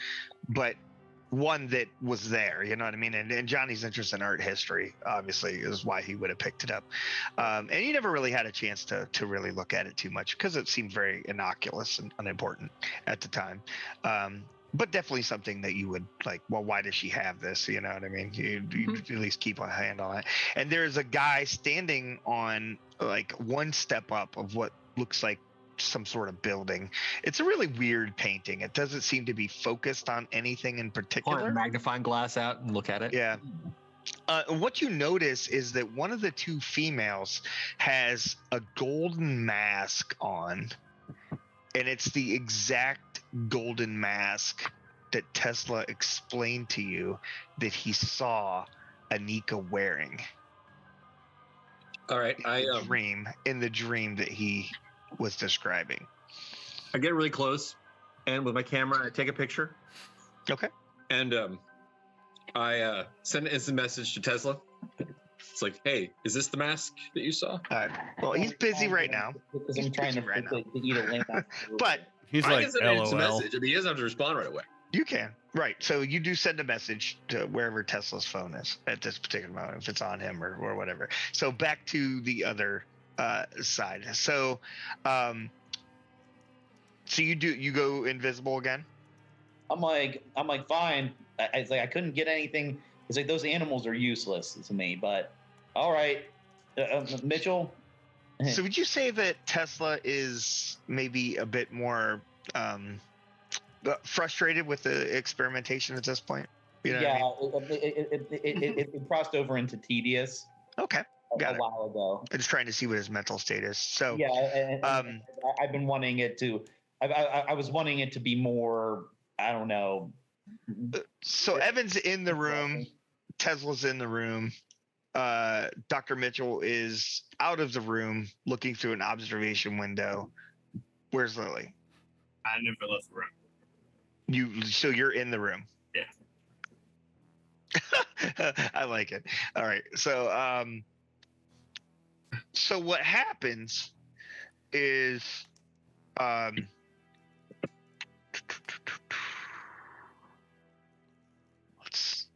Speaker 4: but one that was there. You know what I mean? And Johnny's interest in art history, obviously, is why he would have picked it up. And he never really had a chance to really look at it too much because it seemed very innocuous and unimportant at the time. But definitely something that you would like, well, why does she have this? You know what I mean? You at least keep a hand on it. And there's a guy standing on like one step up of what looks like some sort of building. It's a really weird painting. It doesn't seem to be focused on anything in
Speaker 8: Pull
Speaker 4: particular.
Speaker 8: a magnifying glass out and look at it.
Speaker 4: Yeah. What you notice is that one of the two females has a golden mask on, and it's the exact golden mask that Tezla explained to you that he saw Anika wearing.
Speaker 5: All right.
Speaker 4: in the dream that he was describing.
Speaker 5: I get really close, and with my camera, I take a picture.
Speaker 4: Okay.
Speaker 5: And I send an instant message to Tezla. It's like, hey, is this the mask that you saw?
Speaker 4: Well, he's busy right now.
Speaker 6: Because I'm trying to eat a lamp.
Speaker 4: But
Speaker 1: He's
Speaker 5: I
Speaker 1: like,
Speaker 5: can send an instant
Speaker 1: LOL.
Speaker 5: message. I mean, he doesn't have to respond right away.
Speaker 4: you can. Right. So you do send a message to wherever Tesla's phone is at this particular moment, if it's on him or whatever. So back to the other side. So so you go invisible again?
Speaker 6: I'm like, fine. It's like I couldn't get anything. It's like those animals are useless to me. But all right, Mitchell.
Speaker 4: So would you say that Tesla is maybe a bit more frustrated with the experimentation at this point? You know
Speaker 6: Yeah,
Speaker 4: what I mean?
Speaker 6: it crossed over into tedious.
Speaker 4: Okay. Got
Speaker 6: a
Speaker 4: it.
Speaker 6: while ago.
Speaker 4: I'm just trying to see what his mental state is. So
Speaker 6: yeah, and I've been wanting it to. I was wanting it to be more. I don't know.
Speaker 4: So Evan's in the room. Tesla's in the room. Dr. Mitchell is out of the room, looking through an observation window. Where's Lily?
Speaker 7: I never left the room.
Speaker 4: So you're in the room.
Speaker 7: Yeah.
Speaker 4: I like it. All right. So what happens is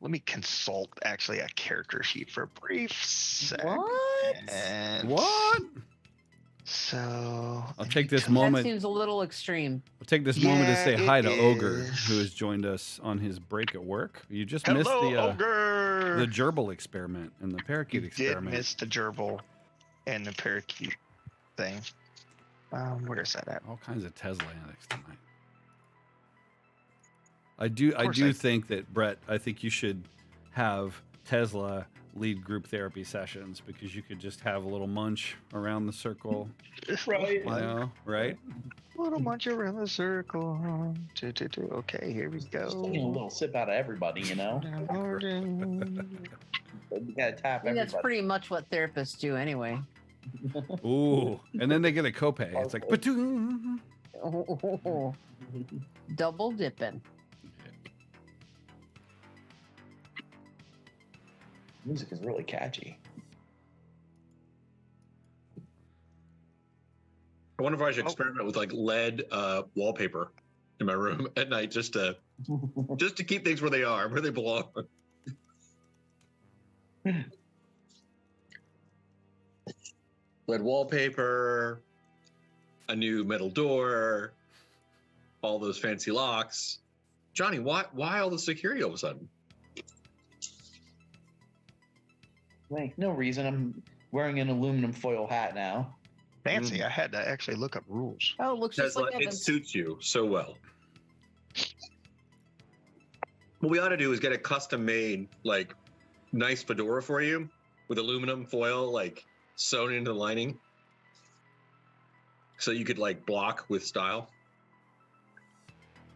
Speaker 4: let me consult actually a character sheet for a brief second.
Speaker 1: What?
Speaker 4: So
Speaker 1: I'll take this
Speaker 3: That
Speaker 1: moment.
Speaker 3: seems a little extreme.
Speaker 1: I'll take this moment to say
Speaker 4: Yeah,
Speaker 1: hi to
Speaker 4: it
Speaker 1: Ogre,
Speaker 4: is.
Speaker 1: who has joined us on his break at work. You just
Speaker 4: hello,
Speaker 1: missed
Speaker 4: Ogre.
Speaker 1: the gerbil experiment and the parakeet
Speaker 4: You
Speaker 1: experiment.
Speaker 4: did miss the gerbil and the parakeet thing. Where's that at?
Speaker 1: All kinds of Tesla antics tonight. I do think that Brett. I think you should have Tesla lead group therapy sessions because you could just have a little munch around the circle.
Speaker 6: Right.
Speaker 1: You know, right?
Speaker 4: Little munch around the circle. Okay, here we
Speaker 6: Just taking a
Speaker 4: go.
Speaker 6: little sip out of everybody, you know. You gotta tap
Speaker 3: I think that's
Speaker 6: everybody.
Speaker 3: pretty much what therapists do anyway.
Speaker 1: Ooh, and then they get a copay. It's like, ba-doom.
Speaker 3: Double dipping.
Speaker 6: Music is really catchy.
Speaker 5: I wonder if I should experiment with like lead wallpaper in my room at night, just to keep things where they are, where they belong. Lead wallpaper, a new metal door, all those fancy locks. Johnny, why all the security all of a sudden?
Speaker 6: Like, no reason. I'm wearing an aluminum foil hat now.
Speaker 4: Fancy. I had to actually look up rules.
Speaker 3: Oh, it looks just
Speaker 5: Tesla,
Speaker 3: like
Speaker 5: it
Speaker 3: Evan's.
Speaker 5: suits you so well. What we ought to do is get a custom-made, like, nice fedora for you with aluminum foil, like, sewn into the lining, so you could like block with style.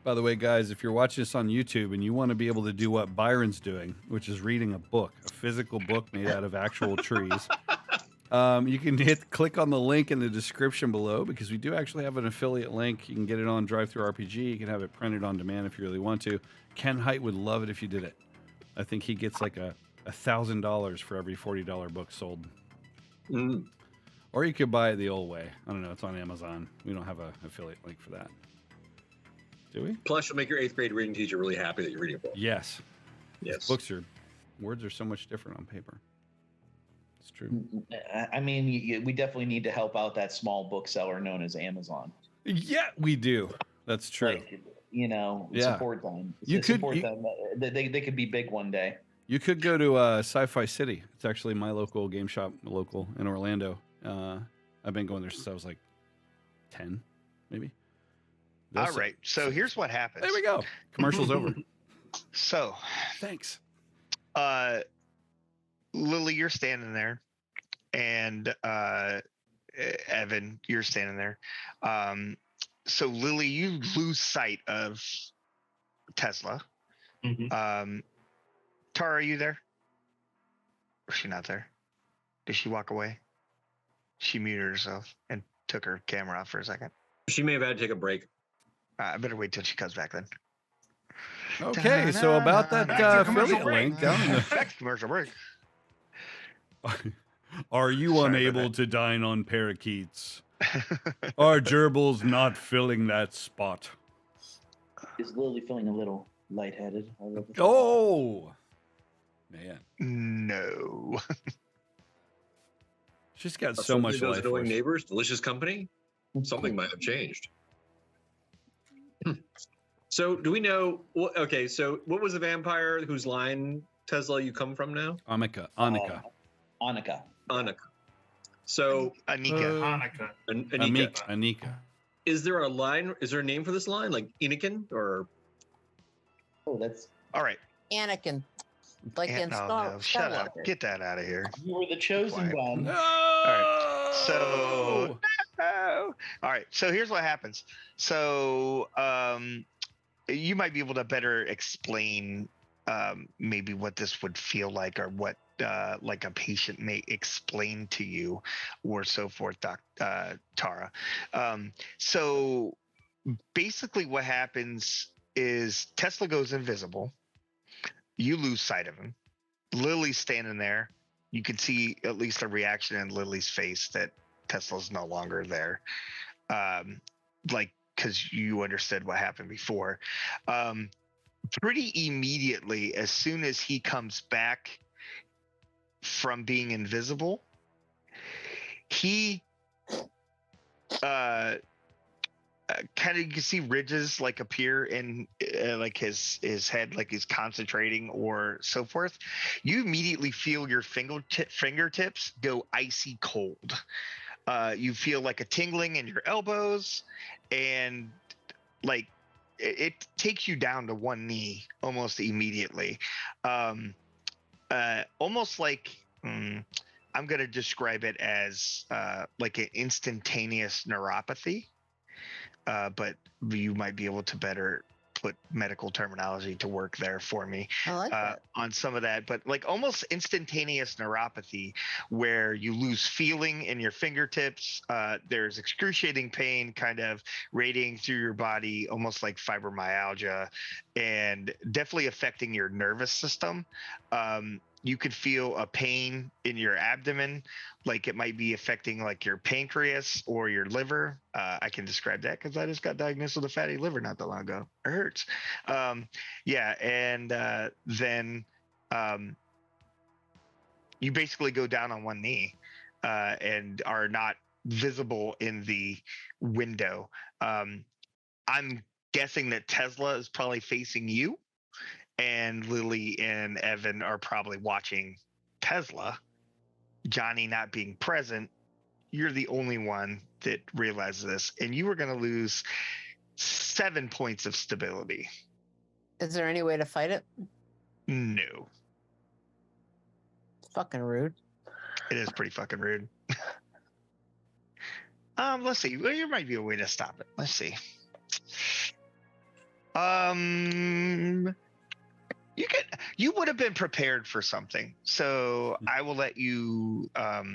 Speaker 1: By the way, guys, if you're watching this on YouTube and you want to be able to do what Byron's doing, which is reading a book, a physical book made out of actual trees, you can click on the link in the description below because we do actually have an affiliate link. You can get it on DriveThruRPG. You can have it printed on demand if you really want to. Ken Height would love it if you did it. I think he gets like $1,000 for every $40 book sold.
Speaker 5: Mm.
Speaker 1: Or you could buy it the old way. I don't know. It's on Amazon. We don't have an affiliate link for that. Do we?
Speaker 5: Plus, you'll make your 8th grade reading teacher really happy that you're reading a book.
Speaker 1: Yes.
Speaker 5: Yes.
Speaker 1: Words are so much different on paper. It's true.
Speaker 6: I mean, we definitely need to help out that small bookseller known as Amazon.
Speaker 1: Yeah, we do. That's true.
Speaker 6: Like, you know,
Speaker 1: Yeah.
Speaker 6: support them.
Speaker 1: You could-
Speaker 6: support them. They could be big one day.
Speaker 1: You could go to Sci-Fi City. It's actually my local game shop, local in Orlando. I've been going there since I was like 10, maybe.
Speaker 4: All right. So here's what happens.
Speaker 1: There we go. Commercial's over.
Speaker 4: So,
Speaker 1: Thanks.
Speaker 4: Lily, you're standing there, and Evan, you're standing there. So, Lily, you lose sight of Tezla.
Speaker 7: Mhm.
Speaker 4: Tara, are you there? Or is she not there? Did she walk away? She muted herself and took her camera off for a second.
Speaker 5: She may have had to take a break.
Speaker 4: I better wait till she comes back then.
Speaker 1: Okay, so about that affiliate link down in the
Speaker 4: Back to commercial break.
Speaker 1: Are you
Speaker 4: Sorry about
Speaker 1: unable
Speaker 4: that.
Speaker 1: to dine on parakeets? Are gerbils not filling that spot?
Speaker 6: Is Lily feeling a little lightheaded?
Speaker 1: Oh, man.
Speaker 4: No.
Speaker 1: She's got so
Speaker 5: Suddenly
Speaker 1: much
Speaker 5: those
Speaker 1: life
Speaker 5: annoying
Speaker 1: force.
Speaker 5: neighbors, delicious company. Something might have changed. So do we know? Well, okay, so what was the vampire whose line, Tezla, you come from now?
Speaker 1: Anika.
Speaker 6: Anika.
Speaker 5: Anika. So
Speaker 4: Anika.
Speaker 7: Hanukkah.
Speaker 5: Anika.
Speaker 1: Anika.
Speaker 5: Is there a line? Is there a name for this line, like Anakin or?
Speaker 6: Oh, that's
Speaker 4: All right.
Speaker 3: Anakin, like in Star
Speaker 4: Shut
Speaker 3: Wars.
Speaker 4: up. Get that out of here.
Speaker 6: you were the chosen
Speaker 4: Quiet.
Speaker 6: one.
Speaker 1: No.
Speaker 4: right, so- Oh. All right. So here's what happens. So you might be able to better explain maybe what this would feel like, or what like a patient may explain to you, or so forth, Tara. So basically, what happens is Tezla goes invisible. You lose sight of him. Lily's standing there. You can see at least a reaction in Lily's face that Tesla's no longer there. Like, because you understood what happened before. Pretty immediately, as soon as he comes back from being invisible, he kind of, you can see ridges like appear in like his head, like he's concentrating or so forth. You immediately feel your fingertips go icy cold. You feel like a tingling in your elbows, and like it takes you down to one knee almost immediately. Almost like I'm going to describe it as like an instantaneous neuropathy. But you might be able to better put medical terminology to work there for me
Speaker 3: I like that.
Speaker 4: on some of that, but like almost instantaneous neuropathy, where you lose feeling in your fingertips. There's excruciating pain kind of radiating through your body, almost like fibromyalgia, and definitely affecting your nervous system. You could feel a pain in your abdomen, like it might be affecting like your pancreas or your liver. I can describe that because I just got diagnosed with a fatty liver not that long ago. It hurts. Yeah, and then you basically go down on one knee and are not visible in the window. I'm guessing that Tezla is probably facing you, and Lily and Evan are probably watching Tezla. Johnny not being present, you're the only one that realizes this, and you were going to lose 7 points of stability.
Speaker 3: Is there any way to fight it?
Speaker 4: No.
Speaker 3: It's fucking rude.
Speaker 4: It is pretty fucking rude. Let's see. Well, there might be a way to stop it. Let's see. You would have been prepared for something, so I will let you let's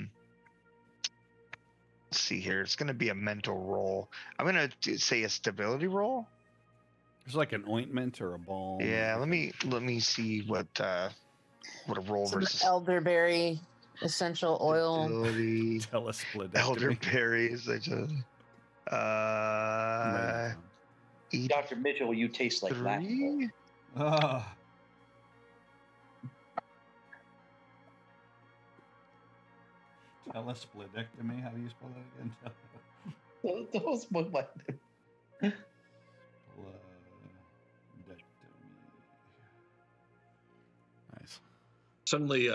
Speaker 4: see here. It's going to be a mental roll. I'm going to say a stability roll.
Speaker 1: There's like an ointment or a balm.
Speaker 4: Yeah, let me see what a roll
Speaker 3: Some
Speaker 4: versus
Speaker 3: elderberry essential oil.
Speaker 4: stability.
Speaker 1: Telesplenectomy.
Speaker 4: Elderberries.
Speaker 6: Dr. Mitchell, you taste like laughing.
Speaker 4: 83.
Speaker 1: Telesplenectomy. How do you spell that again?
Speaker 6: Those look like
Speaker 1: Nice.
Speaker 5: Suddenly,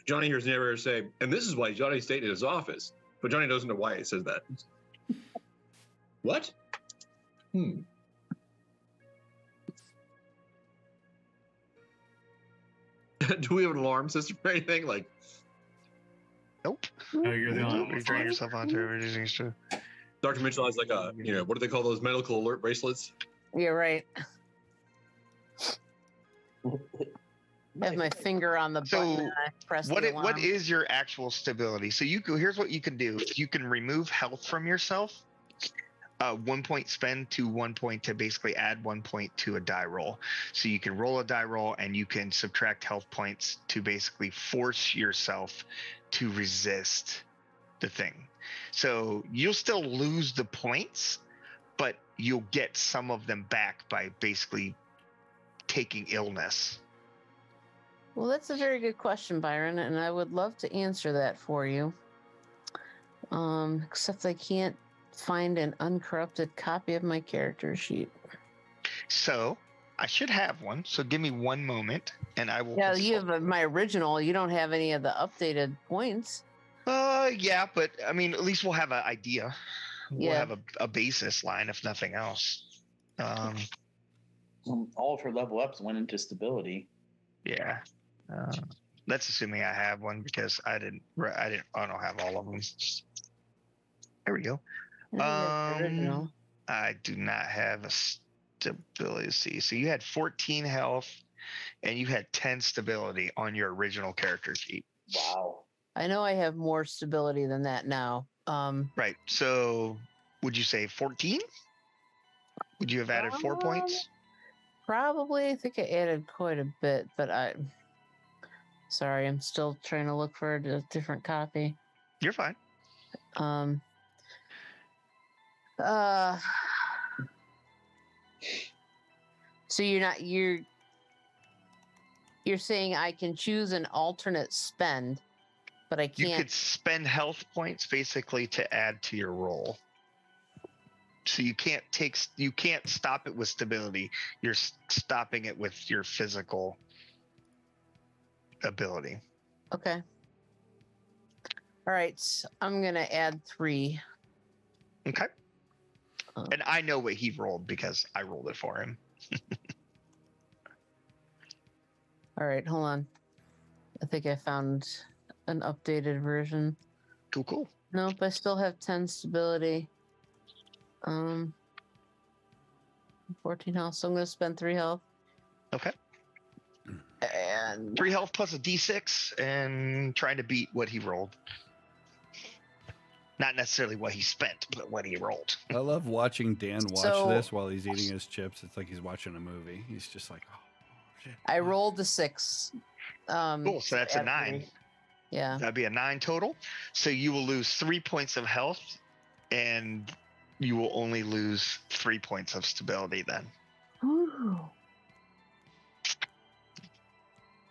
Speaker 5: Johnny hears the narrator say, and this is why Johnny stayed in his office. But Johnny doesn't know why it says that. What? Do we have an alarm system or anything? Like,
Speaker 4: Nope.
Speaker 7: No, you're the only one.
Speaker 4: You drain yourself onto everything.
Speaker 5: Dr. Mitchell has like a, what do they call those medical alert bracelets?
Speaker 3: You're right. have my finger on the button
Speaker 4: So
Speaker 3: and I press
Speaker 4: what
Speaker 3: the alarm.
Speaker 4: what is your actual stability? So here's what you can do. You can remove health from yourself. 1 point spend to 1 point to basically add 1 point to a die roll. So you can roll a die roll and you can subtract health points to basically force yourself to resist the thing. So you'll still lose the points, but you'll get some of them back by basically taking illness.
Speaker 3: Well, that's a very good question, Byron, and I would love to answer that for you. Except I can't find an uncorrupted copy of my character sheet.
Speaker 4: So I should have one. So give me one moment, and I will.
Speaker 3: Yeah, you have my original. You don't have any of the updated points.
Speaker 4: Yeah, but I mean, at least we'll have an idea. We'll
Speaker 3: Yeah.
Speaker 4: have a basis line, if nothing else.
Speaker 6: All of her level ups went into stability.
Speaker 4: Yeah. That's assuming I have one because I don't have all of them. There we go.
Speaker 3: I have the original.
Speaker 4: I do not have a stability. See, so you had 14 health and you had 10 stability on your original character sheet.
Speaker 6: Wow.
Speaker 3: I know I have more stability than that now.
Speaker 4: Right. So would you say 14? Would you have added 4 points?
Speaker 3: Probably. I think I added quite a bit, but sorry, I'm still trying to look for a different copy.
Speaker 4: You're fine.
Speaker 3: So you're saying I can choose an alternate spend, but I can't.
Speaker 4: You could spend health points basically to add to your roll. So you can't stop it with stability. You're stopping it with your physical ability.
Speaker 3: Okay. All right. I'm gonna add 3.
Speaker 4: Okay. And I know what he rolled because I rolled it for him.
Speaker 3: All right, hold on. I think I found an updated version.
Speaker 4: Cool.
Speaker 3: Nope, I still have 10 stability. 14 health, so I'm gonna spend 3 health.
Speaker 4: Okay.
Speaker 3: And
Speaker 4: 3 health plus a d6 and trying to beat what he rolled. Not necessarily what he spent, but what he rolled.
Speaker 1: I love watching Dan watch this while he's eating his chips. It's like he's watching a movie. He's just like, oh, shit.
Speaker 3: I rolled a 6.
Speaker 4: Cool, so that's a 9.
Speaker 3: 3. Yeah.
Speaker 4: That'd be a 9 total. So you will lose 3 points of health, and you will only lose 3 points of stability then.
Speaker 3: Ooh.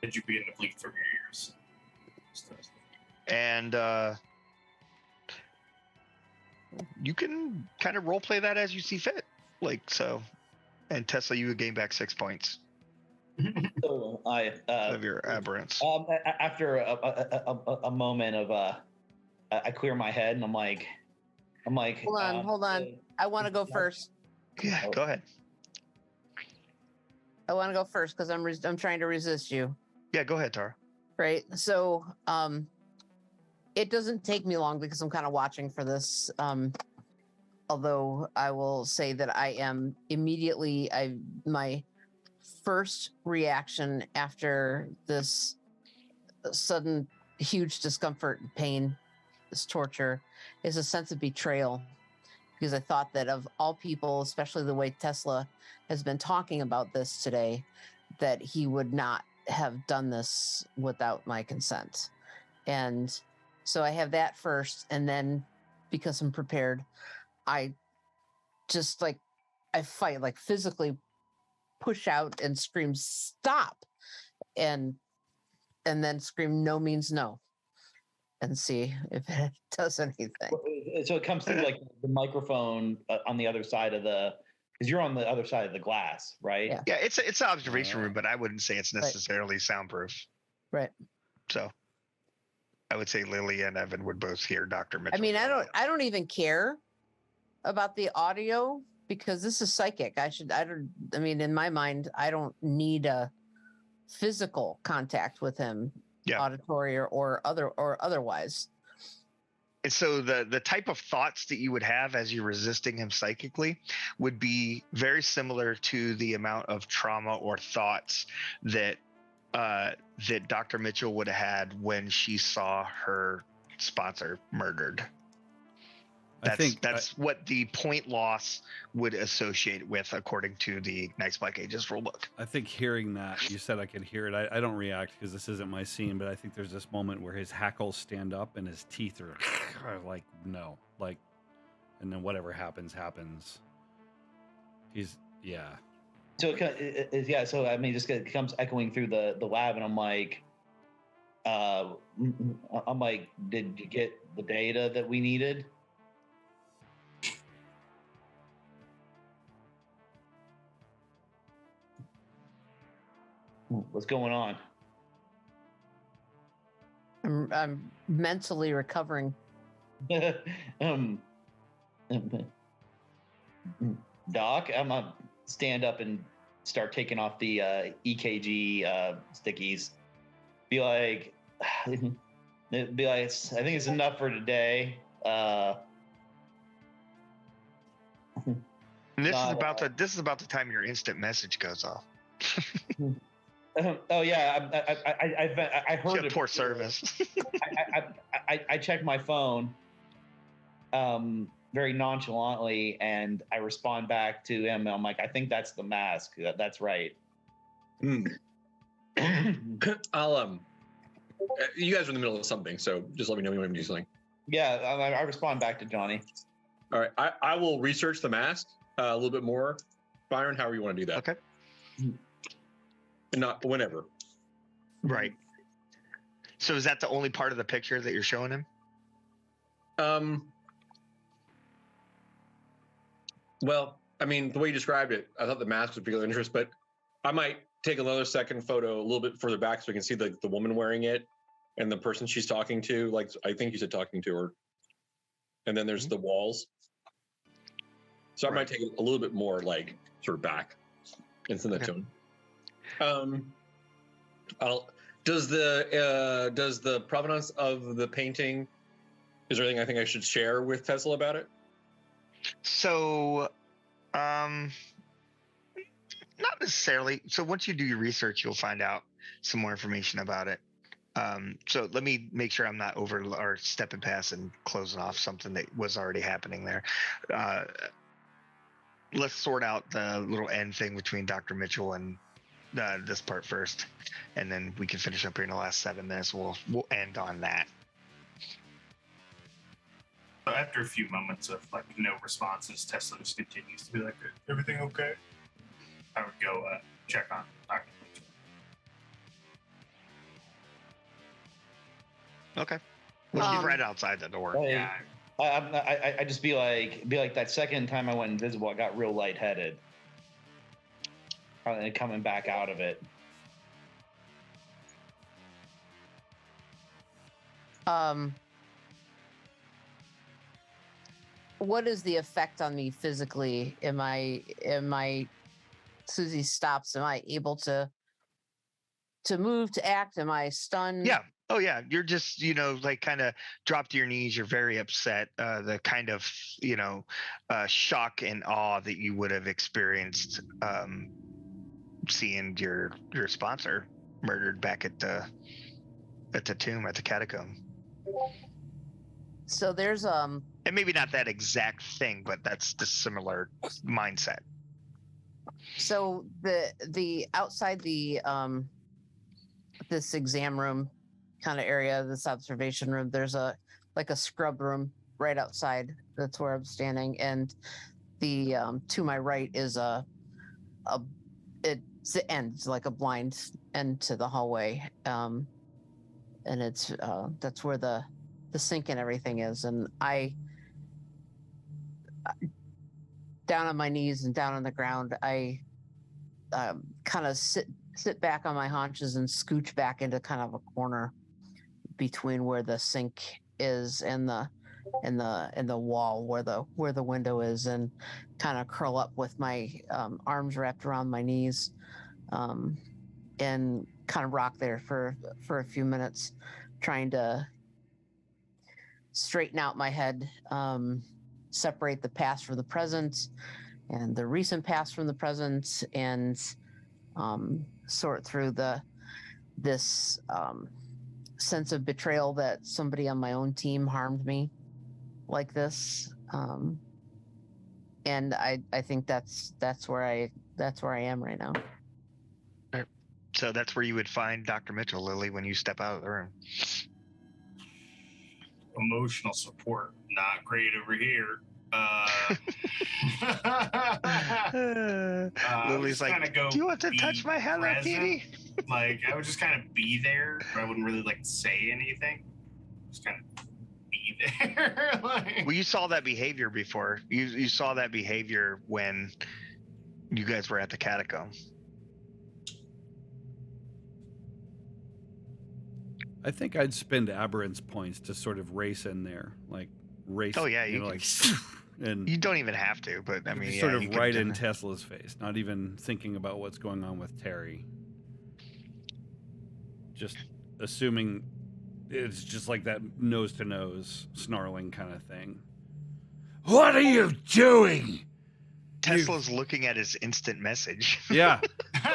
Speaker 7: Did you be in the bleed from your ears?
Speaker 4: And you can kind of role play that as you see fit. Like so. And Tezla, you would gain back 6 points
Speaker 6: So I
Speaker 4: of your aberrance.
Speaker 6: after a moment of I clear my head and I'm like
Speaker 3: Hold on. I want to go first.
Speaker 4: Yeah, go ahead.
Speaker 3: I want to go first because I'm trying to resist you.
Speaker 4: Yeah, go ahead, Tara.
Speaker 3: Right. So it doesn't take me long because I'm kind of watching for this. Although I will say that I am immediately my first reaction after this sudden huge discomfort and pain, this torture, is a sense of betrayal. Because I thought that of all people, especially the way Tezla has been talking about this today, that he would not have done this without my consent. And so I have that first. And then because I'm prepared, I just I fight, like physically push out and scream, stop. And then scream, no means no. And see if it does anything.
Speaker 6: So it comes through like the microphone on the other side of because you're on the other side of the glass, right?
Speaker 3: Yeah.
Speaker 4: Yeah, it's an observation room, but I wouldn't say it's necessarily soundproof.
Speaker 3: Right.
Speaker 4: So I would say Lily and Evan would both hear Dr. Mitchell.
Speaker 3: I mean, I don't even care about the audio because this is psychic. I mean, in my mind, I don't need a physical contact with him, auditory or otherwise.
Speaker 4: And so the type of thoughts that you would have as you're resisting him psychically would be very similar to the amount of trauma or thoughts that that Dr. Mitchell would have had when she saw her sponsor murdered. That's what the point loss would associate with, according to the Nightsblackagents rulebook.
Speaker 1: I think hearing that, you said I could hear it. I don't react because this isn't my scene, but I think there's this moment where his hackles stand up and his teeth are like, no. Like, and then whatever happens. Yeah.
Speaker 6: So so I mean, just it comes echoing through the lab, and I'm like, did you get the data that we needed? What's going on?
Speaker 3: I'm mentally recovering.
Speaker 6: Doc, I'm gonna stand up and start taking off the EKG stickies. Be like, I think it's enough for today.
Speaker 4: And this is about the time your instant message goes off.
Speaker 6: Oh yeah, I heard it.
Speaker 4: Poor service.
Speaker 6: I checked my phone very nonchalantly, and I respond back to him. And I'm like, I think that's the mask. That's right.
Speaker 5: I'll you guys are in the middle of something, so just let me know when you want to do something.
Speaker 6: Yeah, I respond back to Johnny.
Speaker 5: All right, I will research the mask a little bit more. Byron, however you want to do that.
Speaker 4: Okay.
Speaker 5: Not whenever.
Speaker 4: Right. So is that the only part of the picture that you're showing him?
Speaker 5: Well, I mean, the way you described it, I thought the mask was of particular interest, but I might take another second photo a little bit further back so we can see the woman wearing it and the person she's talking to. Like, I think you said talking to her. And then there's the walls. So I might take it a little bit more, like, sort of back and send that to him. Does the provenance of the painting, is there anything I think I should share with Tezla about it?
Speaker 4: So, not necessarily. So once you do your research, you'll find out some more information about it. So let me make sure I'm not over or stepping past and closing off something that was already happening there. Let's sort out the little end thing between Dr. Mitchell and this part first, and then we can finish up here in the last 7 minutes. We'll end on that.
Speaker 7: So after a few moments of like no responses, Tezla just continues to be like, "Everything okay?" I would go check on Dr. Mitchell.
Speaker 4: Okay. Well, he's right outside the door.
Speaker 6: Hey,
Speaker 7: Yeah.
Speaker 6: I just be like that second time I went invisible, I got real lightheaded. And coming back out of it.
Speaker 3: What is the effect on me physically? Am I Susie stops, am I able to move, to act? Am I stunned?
Speaker 4: Yeah. Oh yeah. You're just, like kind of drop to your knees. You're very upset. The kind of, shock and awe that you would have experienced seeing your sponsor murdered back at the tomb, at the catacomb.
Speaker 3: So there's
Speaker 4: and maybe not that exact thing, but that's the similar mindset.
Speaker 3: So the outside the this exam room kind of area, this observation room, there's a scrub room right outside. That's where I'm standing, and the to my right is it's the end, it's like a blind end to the hallway, and it's that's where the sink and everything is, and I down on my knees and down on the ground, I kind of sit back on my haunches and scooch back into kind of a corner between where the sink is and the wall where the window is, and kind of curl up with my arms wrapped around my knees, and kind of rock there for a few minutes, trying to straighten out my head, separate the past from the present and the recent past from the present, and sort through the this sense of betrayal that somebody on my own team harmed me like this. And I think that's where I am right now.
Speaker 4: So that's where you would find Dr. Mitchell, Lily, when you step out of the room.
Speaker 7: Emotional support, not great over here.
Speaker 4: Lily's like, do you want to touch my Hello Kitty?
Speaker 7: Like, I would just kind of be there, but I wouldn't really like say anything. Just kind of be there. Like,
Speaker 4: well, you saw that behavior before. You saw that behavior when you guys were at the catacomb.
Speaker 1: I think I'd spend aberrance points to sort of race in there, like race.
Speaker 4: Oh yeah,
Speaker 1: you know, like, and
Speaker 4: you don't even have to, but I mean,
Speaker 1: sort of right in Tesla's face, not even thinking about what's going on with Terry. Just assuming it's just like that nose to nose snarling kind of thing. What are you doing?
Speaker 4: Tesla's looking at his instant message.
Speaker 1: Yeah.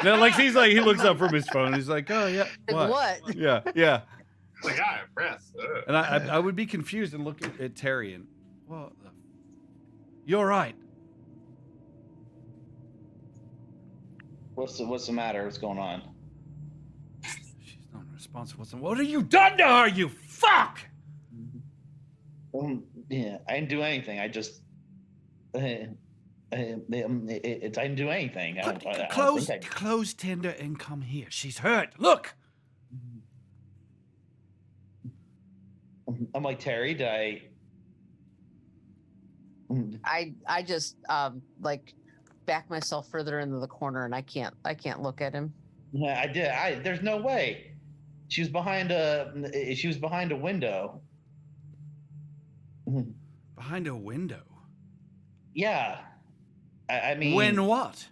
Speaker 1: No, like he looks up from his phone. He's like, oh yeah.
Speaker 3: What?
Speaker 1: Yeah, yeah.
Speaker 7: like, I have breath.
Speaker 1: And I would be confused and look at Terry and, well, you're right.
Speaker 6: What's the matter? What's going on?
Speaker 1: She's not responsible. What have you done to her, you fuck?
Speaker 6: Yeah, I didn't do anything. I just I didn't do anything.
Speaker 1: Close tender and come here. She's hurt. Look.
Speaker 6: I'm like, Terry, did
Speaker 3: I just like back myself further into the corner, and I can't look at him.
Speaker 6: Yeah, I did. There's no way. She was behind a window.
Speaker 1: Behind a window.
Speaker 6: Yeah. I mean,
Speaker 1: when what?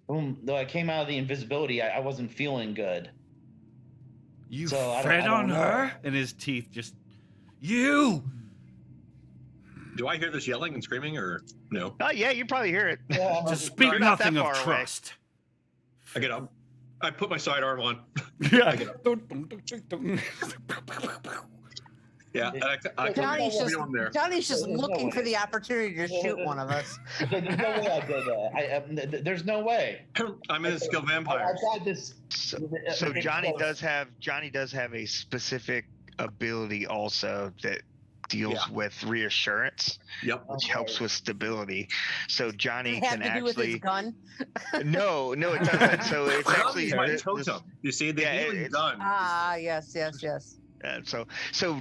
Speaker 6: Though I came out of the invisibility, I wasn't feeling good.
Speaker 1: You fed on her? And his teeth just... You!
Speaker 5: Do I hear this yelling and screaming, or no?
Speaker 4: Oh, yeah, you probably hear it.
Speaker 6: Yeah,
Speaker 1: just speak nothing of trust.
Speaker 5: I get up. I put my sidearm on.
Speaker 1: Yeah.
Speaker 5: I get up. Yeah,
Speaker 3: Johnny's just looking for the opportunity to shoot one of us.
Speaker 6: There's no way I did that. There's no way.
Speaker 5: I'm in the skill vampire.
Speaker 6: I got this.
Speaker 4: So Johnny does have a specific ability also that deals with reassurance.
Speaker 5: Yep.
Speaker 4: Which helps with stability. So Johnny
Speaker 3: Does it have
Speaker 4: can
Speaker 3: to do with
Speaker 4: actually.
Speaker 3: his gun?
Speaker 4: No, it doesn't. So it's actually
Speaker 5: my totem. You see the healing gun.
Speaker 3: Ah, yes.
Speaker 4: So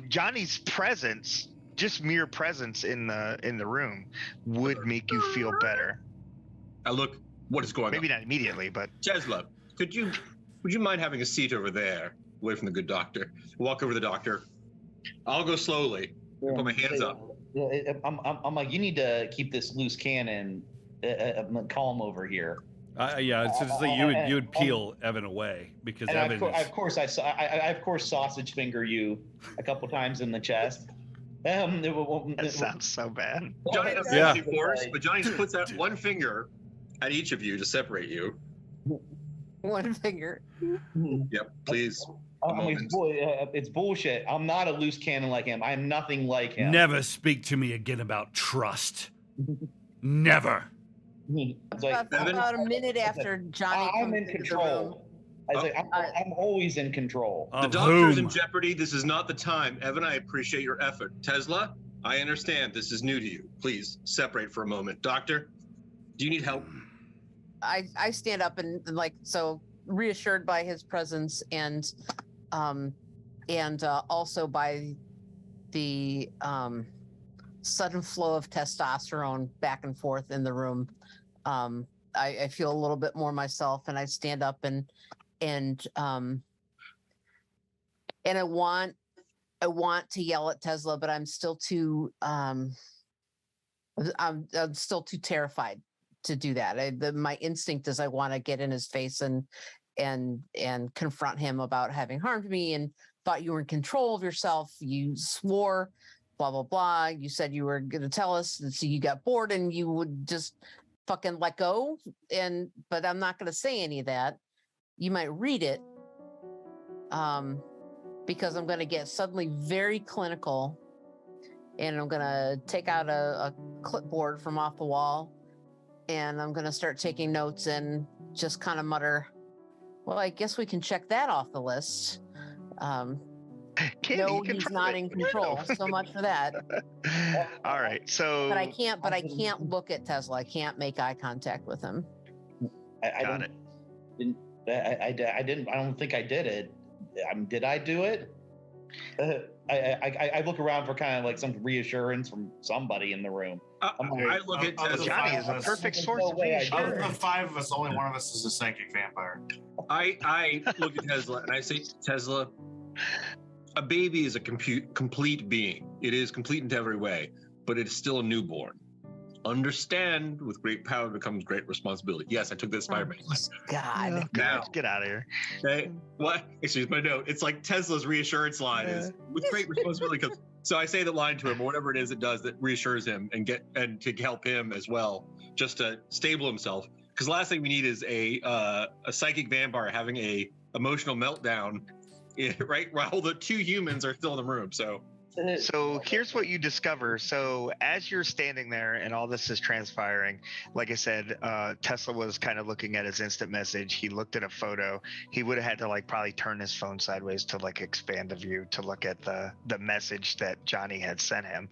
Speaker 4: Johnny's presence, just mere presence in the room, would make you feel better.
Speaker 5: Look, what is going on?
Speaker 4: Maybe not immediately, but
Speaker 5: Tezla, would you mind having a seat over there, away from the good doctor? Walk over to the doctor. I'll go slowly. Put my hands up.
Speaker 6: I'm like, you need to keep this loose cannon calm over here.
Speaker 1: Yeah, it's just like you would peel Evan away because Evan.
Speaker 6: Of course, I sausage finger you a couple times in the chest.
Speaker 4: That sounds so bad.
Speaker 5: Johnny has fancy force, but Johnny puts out one finger at each of you to separate you.
Speaker 3: One finger.
Speaker 5: Yep, please.
Speaker 6: It's bullshit. I'm not a loose cannon like him. I'm nothing like him.
Speaker 1: Never speak to me again about trust. Never.
Speaker 3: About a minute after Johnny
Speaker 6: I'm in control. I'm always in control.
Speaker 5: The doctor's in jeopardy. This is not the time. Evan, I appreciate your effort. Tezla, I understand this is new to you. Please separate for a moment. Doctor, do you need help?
Speaker 3: I stand up and like, so reassured by his presence and also by the sudden flow of testosterone back and forth in the room. I feel a little bit more myself, and I stand up and I want to yell at Tezla, but I'm still too I'm still too terrified to do that. My instinct is I want to get in his face and confront him about having harmed me and thought you were in control of yourself. You swore, blah, blah, blah. You said you were going to tell us. And so you got bored and you would just fucking let go. But I'm not going to say any of that. you might read it, because I'm going to get suddenly very clinical, and I'm going to take out a clipboard from off the wall, and I'm going to start taking notes and just kind of mutter, well, I guess we can check that off the list.
Speaker 4: Candy,
Speaker 3: No,
Speaker 4: you can
Speaker 3: he's
Speaker 4: try
Speaker 3: not
Speaker 4: it.
Speaker 3: in control. So much for that.
Speaker 4: All right, so
Speaker 3: But I can't look at Tezla. I can't make eye contact with him.
Speaker 6: I
Speaker 4: got it.
Speaker 6: I don't think I did it. Did I do it? I look around for kind of like some reassurance from somebody in the room.
Speaker 5: I look at
Speaker 7: Of the
Speaker 5: Tezla.
Speaker 4: Johnny
Speaker 7: five
Speaker 4: is a
Speaker 7: of us-
Speaker 4: perfect
Speaker 6: There's
Speaker 4: source
Speaker 6: no
Speaker 4: of
Speaker 6: way I
Speaker 7: Of
Speaker 6: did
Speaker 4: reassurance.
Speaker 7: the five of us, only one of us is a psychic vampire.
Speaker 5: I look at Tezla and I say, Tezla, a baby is a complete being. It is complete in every way, but it is still a newborn. Understand, with great power becomes great responsibility. Yes, I took this Spider-Man.
Speaker 3: God.
Speaker 5: Now,
Speaker 4: Get out of here.
Speaker 5: okay, what? Excuse my note. It's like Tesla's reassurance line is with great responsibility. So I say the line to him, or whatever it is it does that reassures him and to help him as well, just to stable himself. Because the last thing we need is a psychic vampire having a emotional meltdown, right? While the two humans are still in the room.
Speaker 4: So here's what you discover. So as you're standing there and all this is transpiring, like I said, Tezla was kind of looking at his instant message. He looked at a photo. He would have had to like probably turn his phone sideways to like expand the view to look at the message that Johnny had sent him.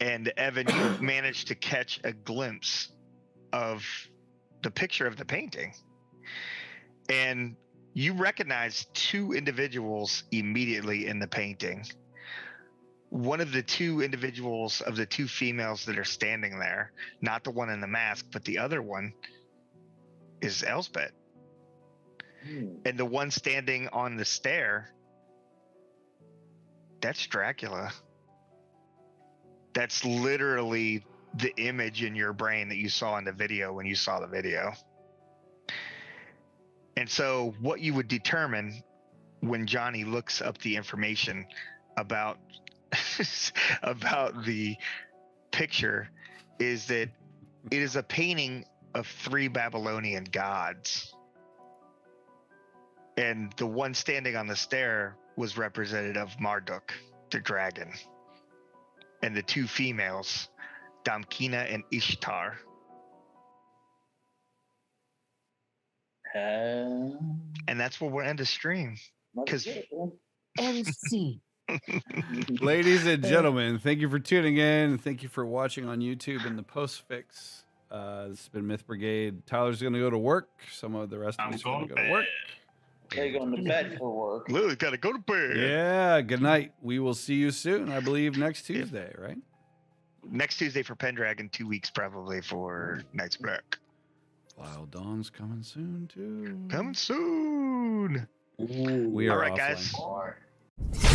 Speaker 4: And Evan, you managed to catch a glimpse of the picture of the painting. And you recognize two individuals immediately in the painting. One of the two individuals of the two females that are standing there, not the one in the mask, but the other one, is Elsbeth. And the one standing on the stair, that's Dracula. That's literally the image in your brain that you saw in the video when you saw the video. And so what you would determine when Johnny looks up the information about about the picture is that it is a painting of 3 Babylonian gods. And the one standing on the stair was representative of Marduk, the dragon. And the two females, Damkina and Ishtar. And that's where we'll end the stream. Because
Speaker 3: NC.
Speaker 1: Ladies and gentlemen, thank you for tuning in. Thank you for watching on YouTube and the postfix. This has been Myth Brigade. Tyler's going to go to work. Some of the rest of us are going to go to work.
Speaker 2: They're going to bed for work.
Speaker 4: Lily's got to go to bed.
Speaker 1: Yeah, good night. We will see you soon. I believe next Tuesday, right?
Speaker 4: Next Tuesday for Pendragon, 2 weeks probably for Night's Black.
Speaker 1: Wild Dawn's coming soon, too.
Speaker 4: Coming soon.
Speaker 1: We are
Speaker 4: All right,
Speaker 1: offline.
Speaker 4: guys.